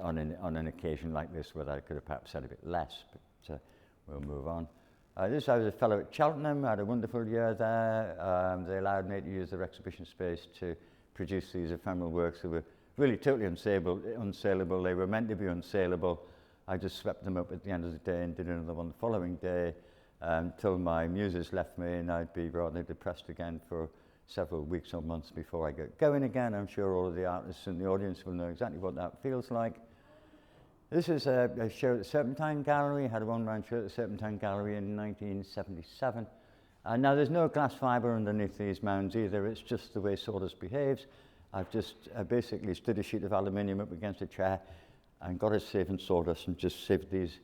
on an occasion like this, whether I could have perhaps said a bit less, but we'll move on. I was a fellow at Cheltenham, I had a wonderful year there. They allowed me to use their exhibition space to produce these ephemeral works that were really totally unsaleable. They were meant to be unsaleable. I just swept them up at the end of the day and did another one the following day until my muses left me, and I'd be rather depressed again for several weeks or months before I get going again. I'm sure all of the artists in the audience will know exactly what that feels like. This is a show at the Serpentine Gallery. I had a one-man show at the Serpentine Gallery in 1977. Now there's no glass fibre underneath these mounds either, it's just the way sawdust behaves. I've just basically stood a sheet of aluminium up against a chair and got a sieve and sawdust and just sieved these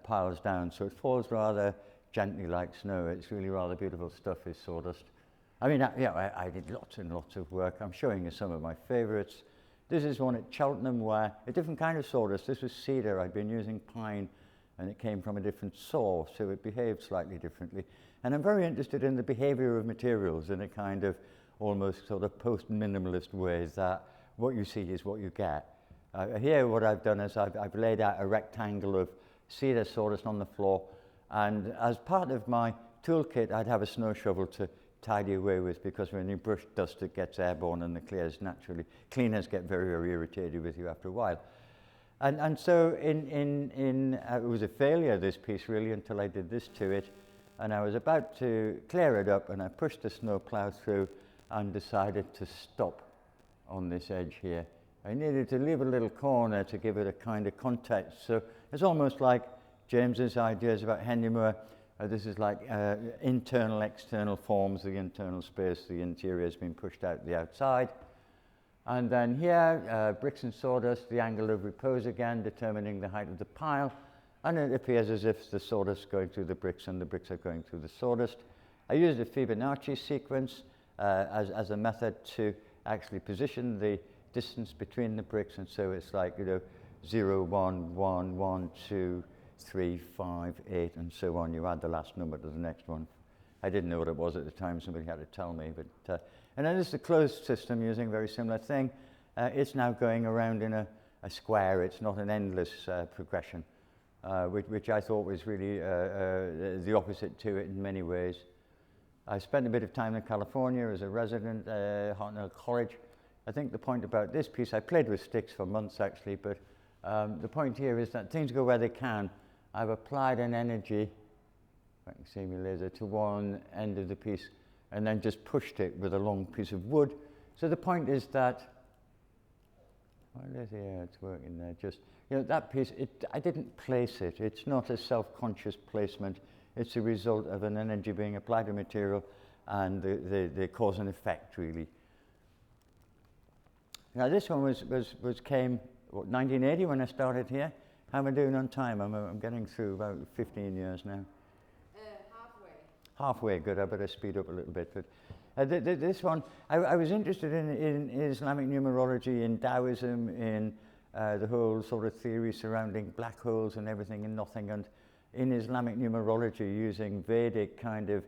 piles down. So it falls rather gently like snow. It's really rather beautiful stuff, is sawdust. I mean, I did lots and lots of work. I'm showing you some of my favourites. This is one at Cheltenham where a different kind of sawdust. This was cedar. I'd been using pine and it came from a different saw, so it behaved slightly differently. And I'm very interested in the behaviour of materials in a kind of almost sort of post-minimalist way, that what you see is what you get. Here what I've done is I've laid out a rectangle of cedar sawdust on the floor, and as part of my toolkit I'd have a snow shovel to tidy away with, because when you brush dust it gets airborne and the cleaners get very, very irritated with you after a while. And so it was a failure, this piece, really, until I did this to it, and I was about to clear it up and I pushed the snow plough through and decided to stop on this edge here. I needed to leave a little corner to give it a kind of context. So it's almost like James's ideas about Henry Moore. This is like internal, external forms, the internal space, the interior has been pushed out the outside. And then here, bricks and sawdust, the angle of repose again, determining the height of the pile. And it appears as if the sawdust is going through the bricks and the bricks are going through the sawdust. I used a Fibonacci sequence as a method to actually position the distance between the bricks, and so it's like, 0, 1, 1, 1, 2, 3, 5, 8, and so on. You add the last number to the next one. I didn't know what it was at the time, somebody had to tell me. But and then there's the closed system using a very similar thing. It's now going around in a square. It's not an endless progression, which I thought was really the opposite to it in many ways. I spent a bit of time in California as a resident at Hartnell College. I think the point about this piece, I played with sticks for months actually, but the point here is that things go where they can. I've applied an energy, if I can see my laser, to one end of the piece and then just pushed it with a long piece of wood. So the point is that, it's working there, just, that piece, I didn't place it. It's not a self-conscious placement. It's a result of an energy being applied to material and the cause and effect, really. Now this one came, 1980 when I started here. How am I doing on time? I'm getting through about 15 years now. Halfway. Halfway, good. I better speed up a little bit. But this one, I was interested in Islamic numerology, in Taoism, in the whole sort of theory surrounding black holes and everything and nothing, and in Islamic numerology using Vedic kind of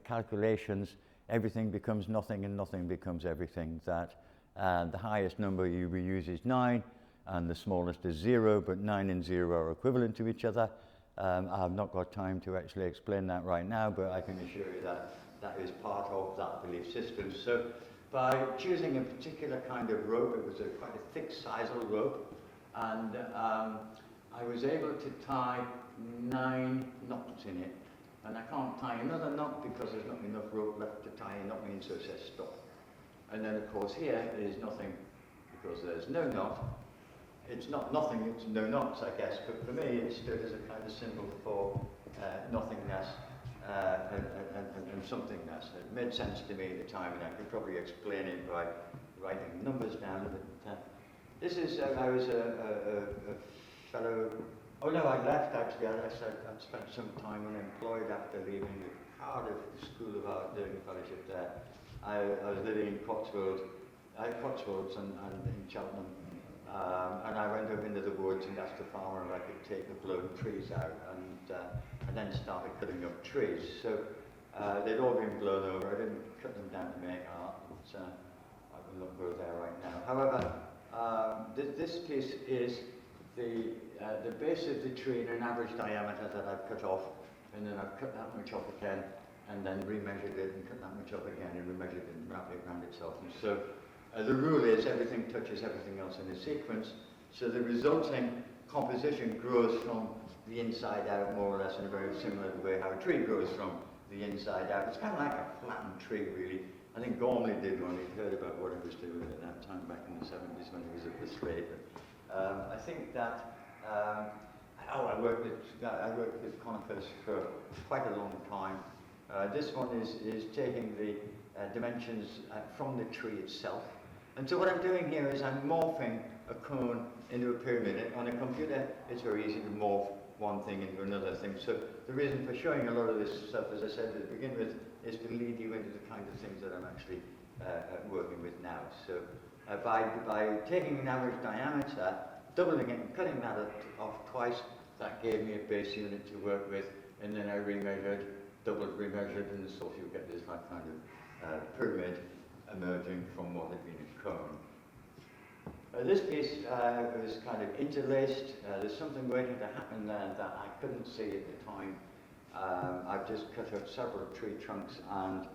calculations, everything becomes nothing and nothing becomes everything. That the highest number you use is 9 and the smallest is 0, but 9 and 0 are equivalent to each other. I've not got time to actually explain that right now, but I can assure you that that is part of that belief system. So by choosing a particular kind of rope, it was quite a thick sisal rope, and I was able to tie 9 knots in it. And I can't tie another knot because there's not enough rope left to tie a knot in, so it says stop. And then of course here it is nothing because there's no knot. It's not nothing, it's no knots, I guess, but for me it stood as a kind of symbol for nothingness and somethingness. It made sense to me at the time, and I could probably explain it by writing numbers down. But this is, I was a fellow. Oh no, I left actually. I'd spent some time unemployed after leaving the Cardiff School of Art doing a fellowship there. I was living in Cotswolds and in Cheltenham, And I went up into the woods and asked the farmer if I could take the blown trees out, and then started cutting up trees. So they'd all been blown over. I didn't cut them down to make art, but I will not go there right now. However, this piece is the base of the tree in an average diameter that I've cut off, and then I've cut that much off again, and then remeasured it and cut that much off again and remeasured it and wrapped it around itself. And so the rule is everything touches everything else in a sequence, so the resulting composition grows from the inside out more or less in a very similar way how a tree grows from the inside out. It's kind of like a flattened tree really. I think Gormley did one. He'd heard about what he was doing at that time back in the 70s when he was at the Slade. I think that I worked with conifers for quite a long time. This one is taking the dimensions from the tree itself. And so what I'm doing here is I'm morphing a cone into a pyramid. On a computer, it's very easy to morph one thing into another thing. So the reason for showing a lot of this stuff, as I said to begin with, is to lead you into the kind of things that I'm actually working with now. So by taking an average diameter, doubling it and cutting that off twice, that gave me a base unit to work with, and then I remeasured, doubled, remeasured, and so you get this like kind of pyramid emerging from what had been a cone. This piece was kind of interlaced. There's something waiting to happen there that I couldn't see at the time. I've just cut out several tree trunks and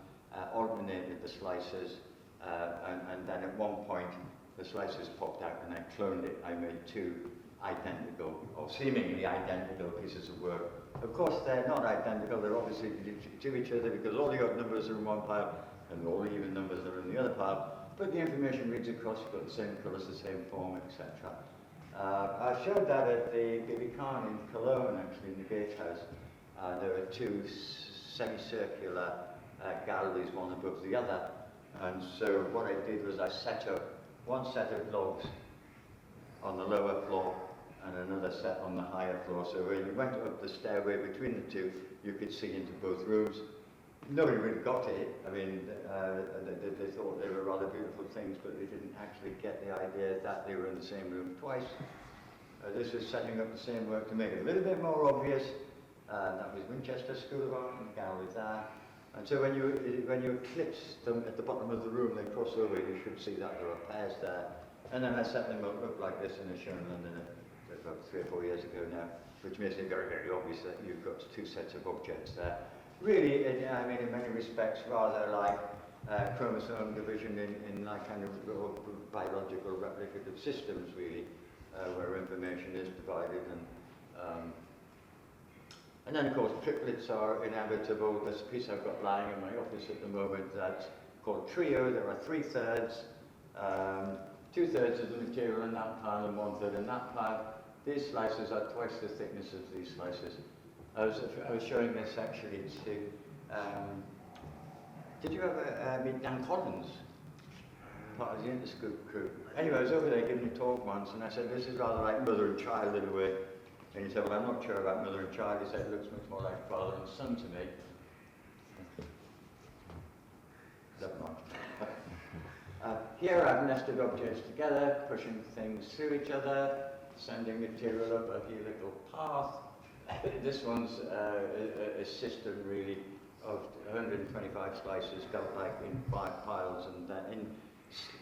alternated the slices, and then at one point the slices popped out and I cloned it. I made two identical, or seemingly identical pieces of work. Of course they're not identical, they're obviously to each other because all the odd numbers are in one pile and all the even numbers are in the other pile, but the information reads across, you've got the same colours, the same form, etc. I showed that at the Bibi Khan in Cologne, actually, in the gatehouse. There are two semicircular galleries, one above the other, and so what I did was I set up one set of logs on the lower floor and another set on the higher floor, so when you went up the stairway between the two, you could see into both rooms. Nobody really got it. I mean, they thought they were rather beautiful things, but they didn't actually get the idea that they were in the same room twice. This was setting up the same work to make it a little bit more obvious. That was Winchester School of Art in the gallery there. And so when you eclipse them at the bottom of the room, they cross over, you should see that there are pairs there. And then I set them up like this in a show in London about 3 or 4 years ago now, which makes it very, very obvious that you've got two sets of objects there. Really, I mean, in many respects, rather like chromosome division in like kind of biological replicative systems, really, where information is divided. And then, of course, triplets are inevitable. There's a piece I've got lying in my office at the moment that's called Trio. There are 3/3. 2/3 of the material in that pile and 1/3 in that pile. These slices are twice the thickness of these slices. I was showing this actually to, did you ever meet Dan Collins, part of the Interscoop crew? Anyway, I was over there giving a talk once and I said, this is rather like mother and child in a way. And he said, well, I'm not sure about mother and child. He said, it looks much more like father and son to me. Never mind. Here I've nested objects together, pushing things through each other, sending material up a helical path. This one's a system really of 125 slices dealt like in 5 piles and then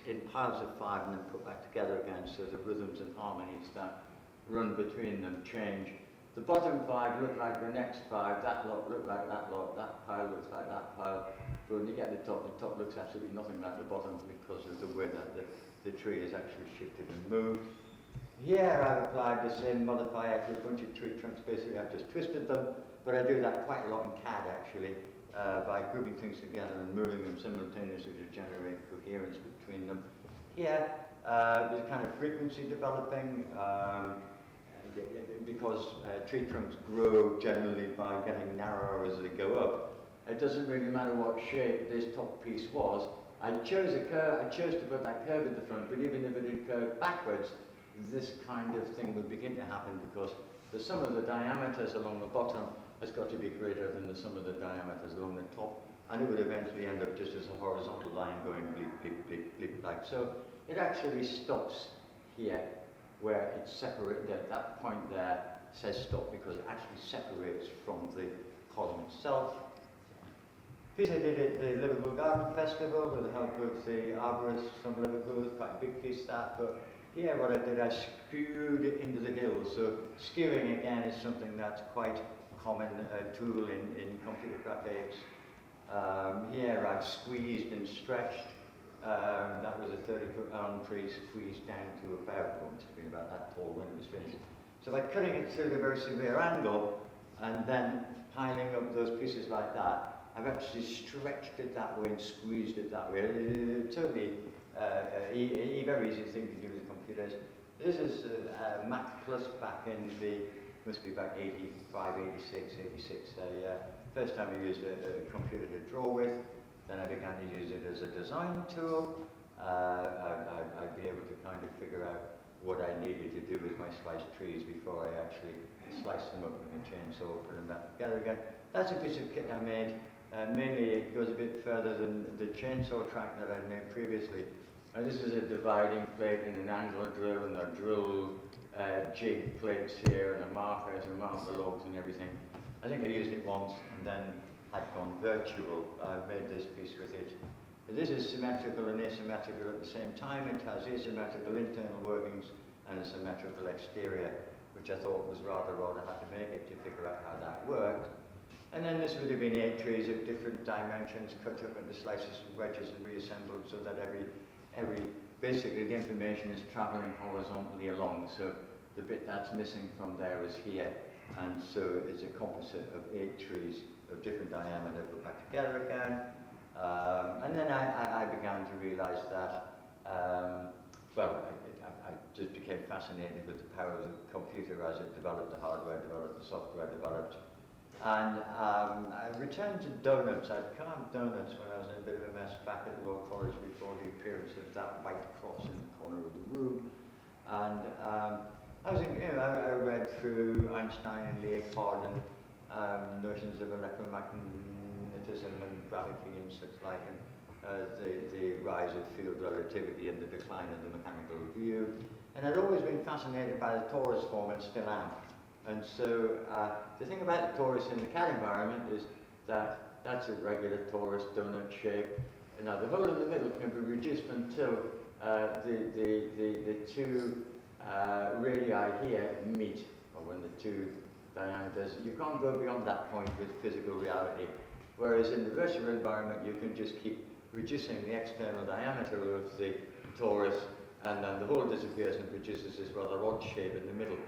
in piles of 5 and then put back together again, so the rhythms and harmonies that run between them change. The bottom 5 look like the next 5, that lot look like that lot, that pile looks like that pile, but when you get the top looks absolutely nothing like the bottom because of the way that the tree is actually shifted and moved. Here I've applied the same modifier to a bunch of tree trunks. Basically I've just twisted them, but I do that quite a lot in CAD actually, by grouping things together and moving them simultaneously to generate coherence between them. Here there's kind of frequency developing, because tree trunks grow generally by getting narrower as they go up. It doesn't really matter what shape this top piece was. I chose a curve, I chose to put that curve at the front, but even if it had curved backwards, this kind of thing would begin to happen because the sum of the diameters along the bottom has got to be greater than the sum of the diameters along the top, and it would eventually end up just as a horizontal line going bleep, bleep, bleep, bleep, like so. It actually stops here, where it's separated. At that point there says stop because it actually separates from the column itself. Piece I did at the Liverpool Garden Festival with the help of the arborists from Liverpool, quite a big piece that, but here what I did, I skewed it into the hills. So skewing again is something that's quite a common tool in computer graphics. Here I've squeezed and stretched. That was a 30-foot elm tree squeezed down to about, well, it's been about that tall when it was finished. So by cutting it through a very severe angle and then piling up those pieces like that, I've actually stretched it that way and squeezed it that way. Totally very easy thing to do with computers. This is Mac Plus back in the, must be back 85, 86, 86. First time I used a computer to draw with. Then I began to use it as a design tool. I'd be able to kind of figure out what I needed to do with my sliced trees before I actually sliced them up with a chainsaw, put them back together again. That's a piece of kit I made. Mainly it goes a bit further than the chainsaw track that I'd made previously. And this is a dividing plate and an angler drill and a drill jig plates here and a marker to mark the logs and everything. I think I used it once and then had gone virtual. I made this piece with it. This is symmetrical and asymmetrical at the same time. It has asymmetrical internal workings and a symmetrical exterior, which I thought was rather odd. I had to make it to figure out how that worked. And then this would have been 8 trees of different dimensions, cut up into slices and wedges and reassembled so that basically the information is traveling horizontally along. So the bit that's missing from there is here. And so it's a composite of 8 trees of different diameter put back together again. And then I began to realize that, I just became fascinated with the power of the computer as it developed, the hardware developed, the software developed. And I returned to donuts. I'd carved donuts when I was in a bit of a mess back at the Royal College before the appearance of that white cross in the corner of the room. And I was thinking, I read through Einstein and Leopold and notions of electromagnetism and gravity and such like, and the rise of field relativity and the decline of the mechanical view. And I'd always been fascinated by the torus form and still am. And so the thing about the torus in the CAD environment is that that's a regular torus donut shape. And now the hole in the middle can be reduced until the two radii here meet, or when the two diameters. You can't go beyond that point with physical reality. Whereas in the virtual environment, you can just keep reducing the external diameter of the torus, and then the hole disappears and produces this rather odd shape in the middle.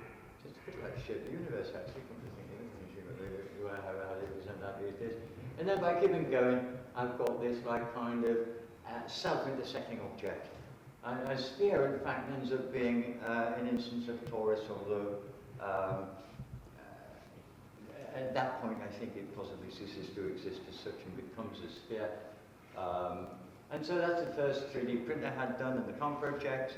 It's a bit like the shape of the universe, actually, come to think of it, how they present that these days. And then by keeping going, I've got this like kind of self-intersecting object. And a sphere, in fact, ends up being an instance of torus, although at that point, I think it possibly ceases to exist as such and becomes a sphere. And so that's the first 3D print I had done in the COM project.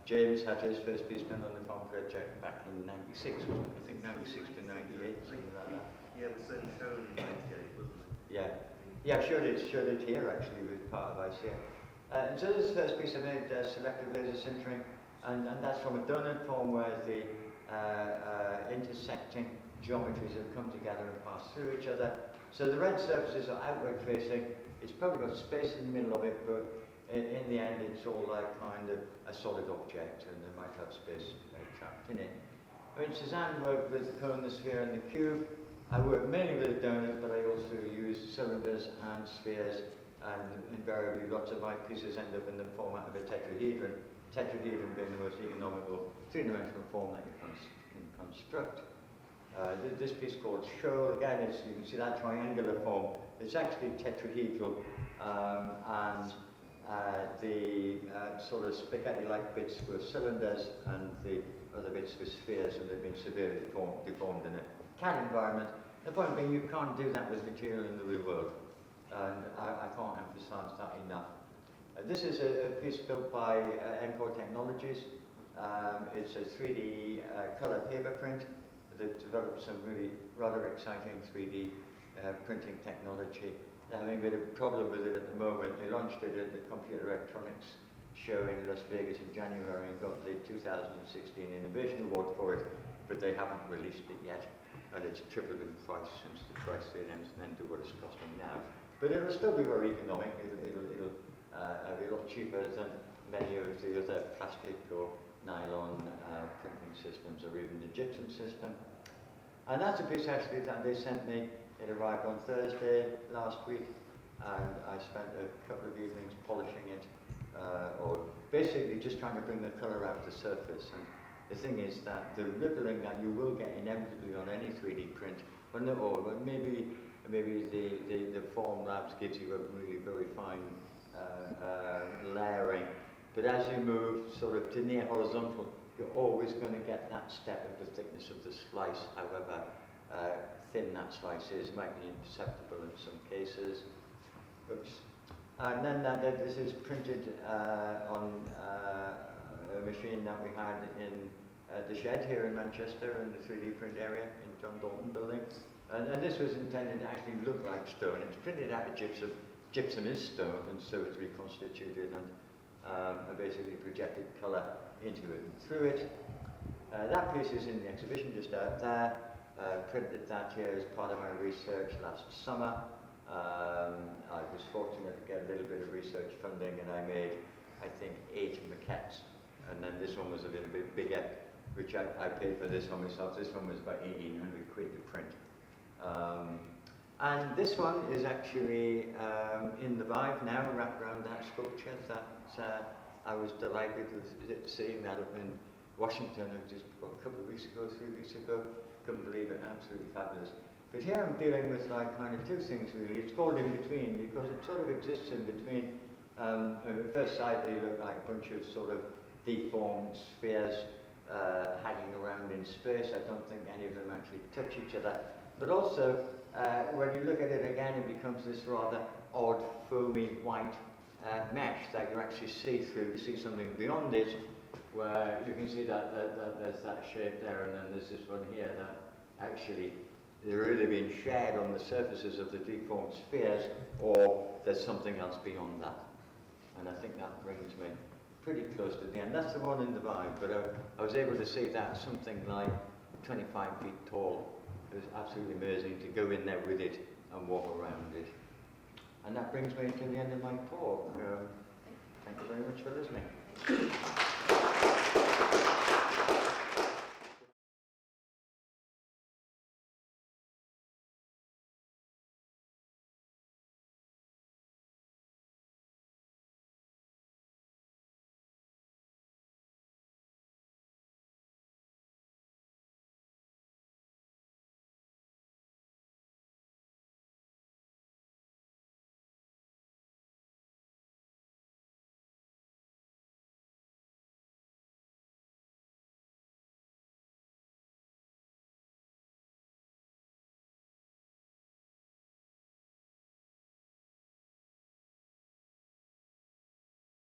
James had his first piece done on the COM project back in '96, wasn't it? I think '96 to '98, something like that. Yeah, it was certainly shown in '98, wasn't it? Yeah, showed it here actually with part of ICA. And so this is the first piece I made, selective laser sintering, and that's from a donut form where the intersecting geometries have come together and passed through each other. So the red surfaces are outward facing. It's probably got space in the middle of it, but in the end it's all like kind of a solid object, and they might have space trapped in it. I mean, Suzanne worked with the cone, the sphere, and the cube. I work mainly with a donut, but I also use cylinders and spheres, and invariably lots of my pieces end up in the format of a tetrahedron. Tetrahedron being the most economical three-dimensional form that you can construct. This piece called Shoal, again, you can see that triangular form. It's actually tetrahedral, and the sort of spaghetti-like bits were cylinders, and the other bits were spheres, and they've been severely deformed in a CAD environment. The point being, you can't do that with material in the real world, and I can't emphasize that enough. This is a piece built by Encore Technologies. It's a 3D color paper print. They've developed some really rather exciting 3D printing technology. They're having a bit of a problem with it at the moment. They launched it at the Computer Electronics show in Las Vegas in January and got the 2016 Innovation Award for it, but they haven't released it yet, and it's tripled in price since the price they announced then to what it's costing now. But it'll still be very economic. It'll be a lot cheaper than many of the other plastic or nylon printing systems, or even the gypsum system. And that's a piece actually that they sent me. It arrived on Thursday last week, and I spent a couple of evenings polishing it, or basically just trying to bring the colour out of the surface. And the thing is that the rippling that you will get inevitably on any 3D print, but maybe the Form Labs gives you a really very fine layering. But as you move sort of to near horizontal, you're always going to get that step of the thickness of the slice, however thin that slice is. It might be imperceptible in some cases. Oops. And then this is printed on a machine that we had in the shed here in Manchester, in the 3D print area in John Dalton building. And this was intended to actually look like stone. It's printed out of gypsum. Gypsum is stone, and so it's reconstituted, and I basically projected colour into it and through it. That piece is in the exhibition just out there. Printed that here as part of my research last summer. I was fortunate to get a little bit of research funding, and I made, I think, 8 maquettes. And then this one was a little bit bigger, which I paid for this one myself. This one was about 1,800 quid to print. And this one is actually in the Vive now, wrapped around that sculpture. That I was delighted with seeing that up in Washington just a couple of weeks ago, 3 weeks ago. Couldn't believe it, absolutely fabulous. But here I'm dealing with like kind of 2 things really. It's called in between because it sort of exists in between. At first sight they look like a bunch of sort of deformed spheres hanging around in space. I don't think any of them actually touch each other. But also, when you look at it again, it becomes this rather odd, foamy, white mesh that you actually see through. You see something beyond it, where you can see that there's that shape there, and then there's this one here that actually they're really being shared on the surfaces of the deformed spheres, or there's something else beyond that. And I think that brings me pretty close to the end. That's the one in the Vive, but I was able to see that something like 25 feet tall. It was absolutely amazing to go in there with it and walk around it. And that brings me to the end of my talk. Thank you very much for listening.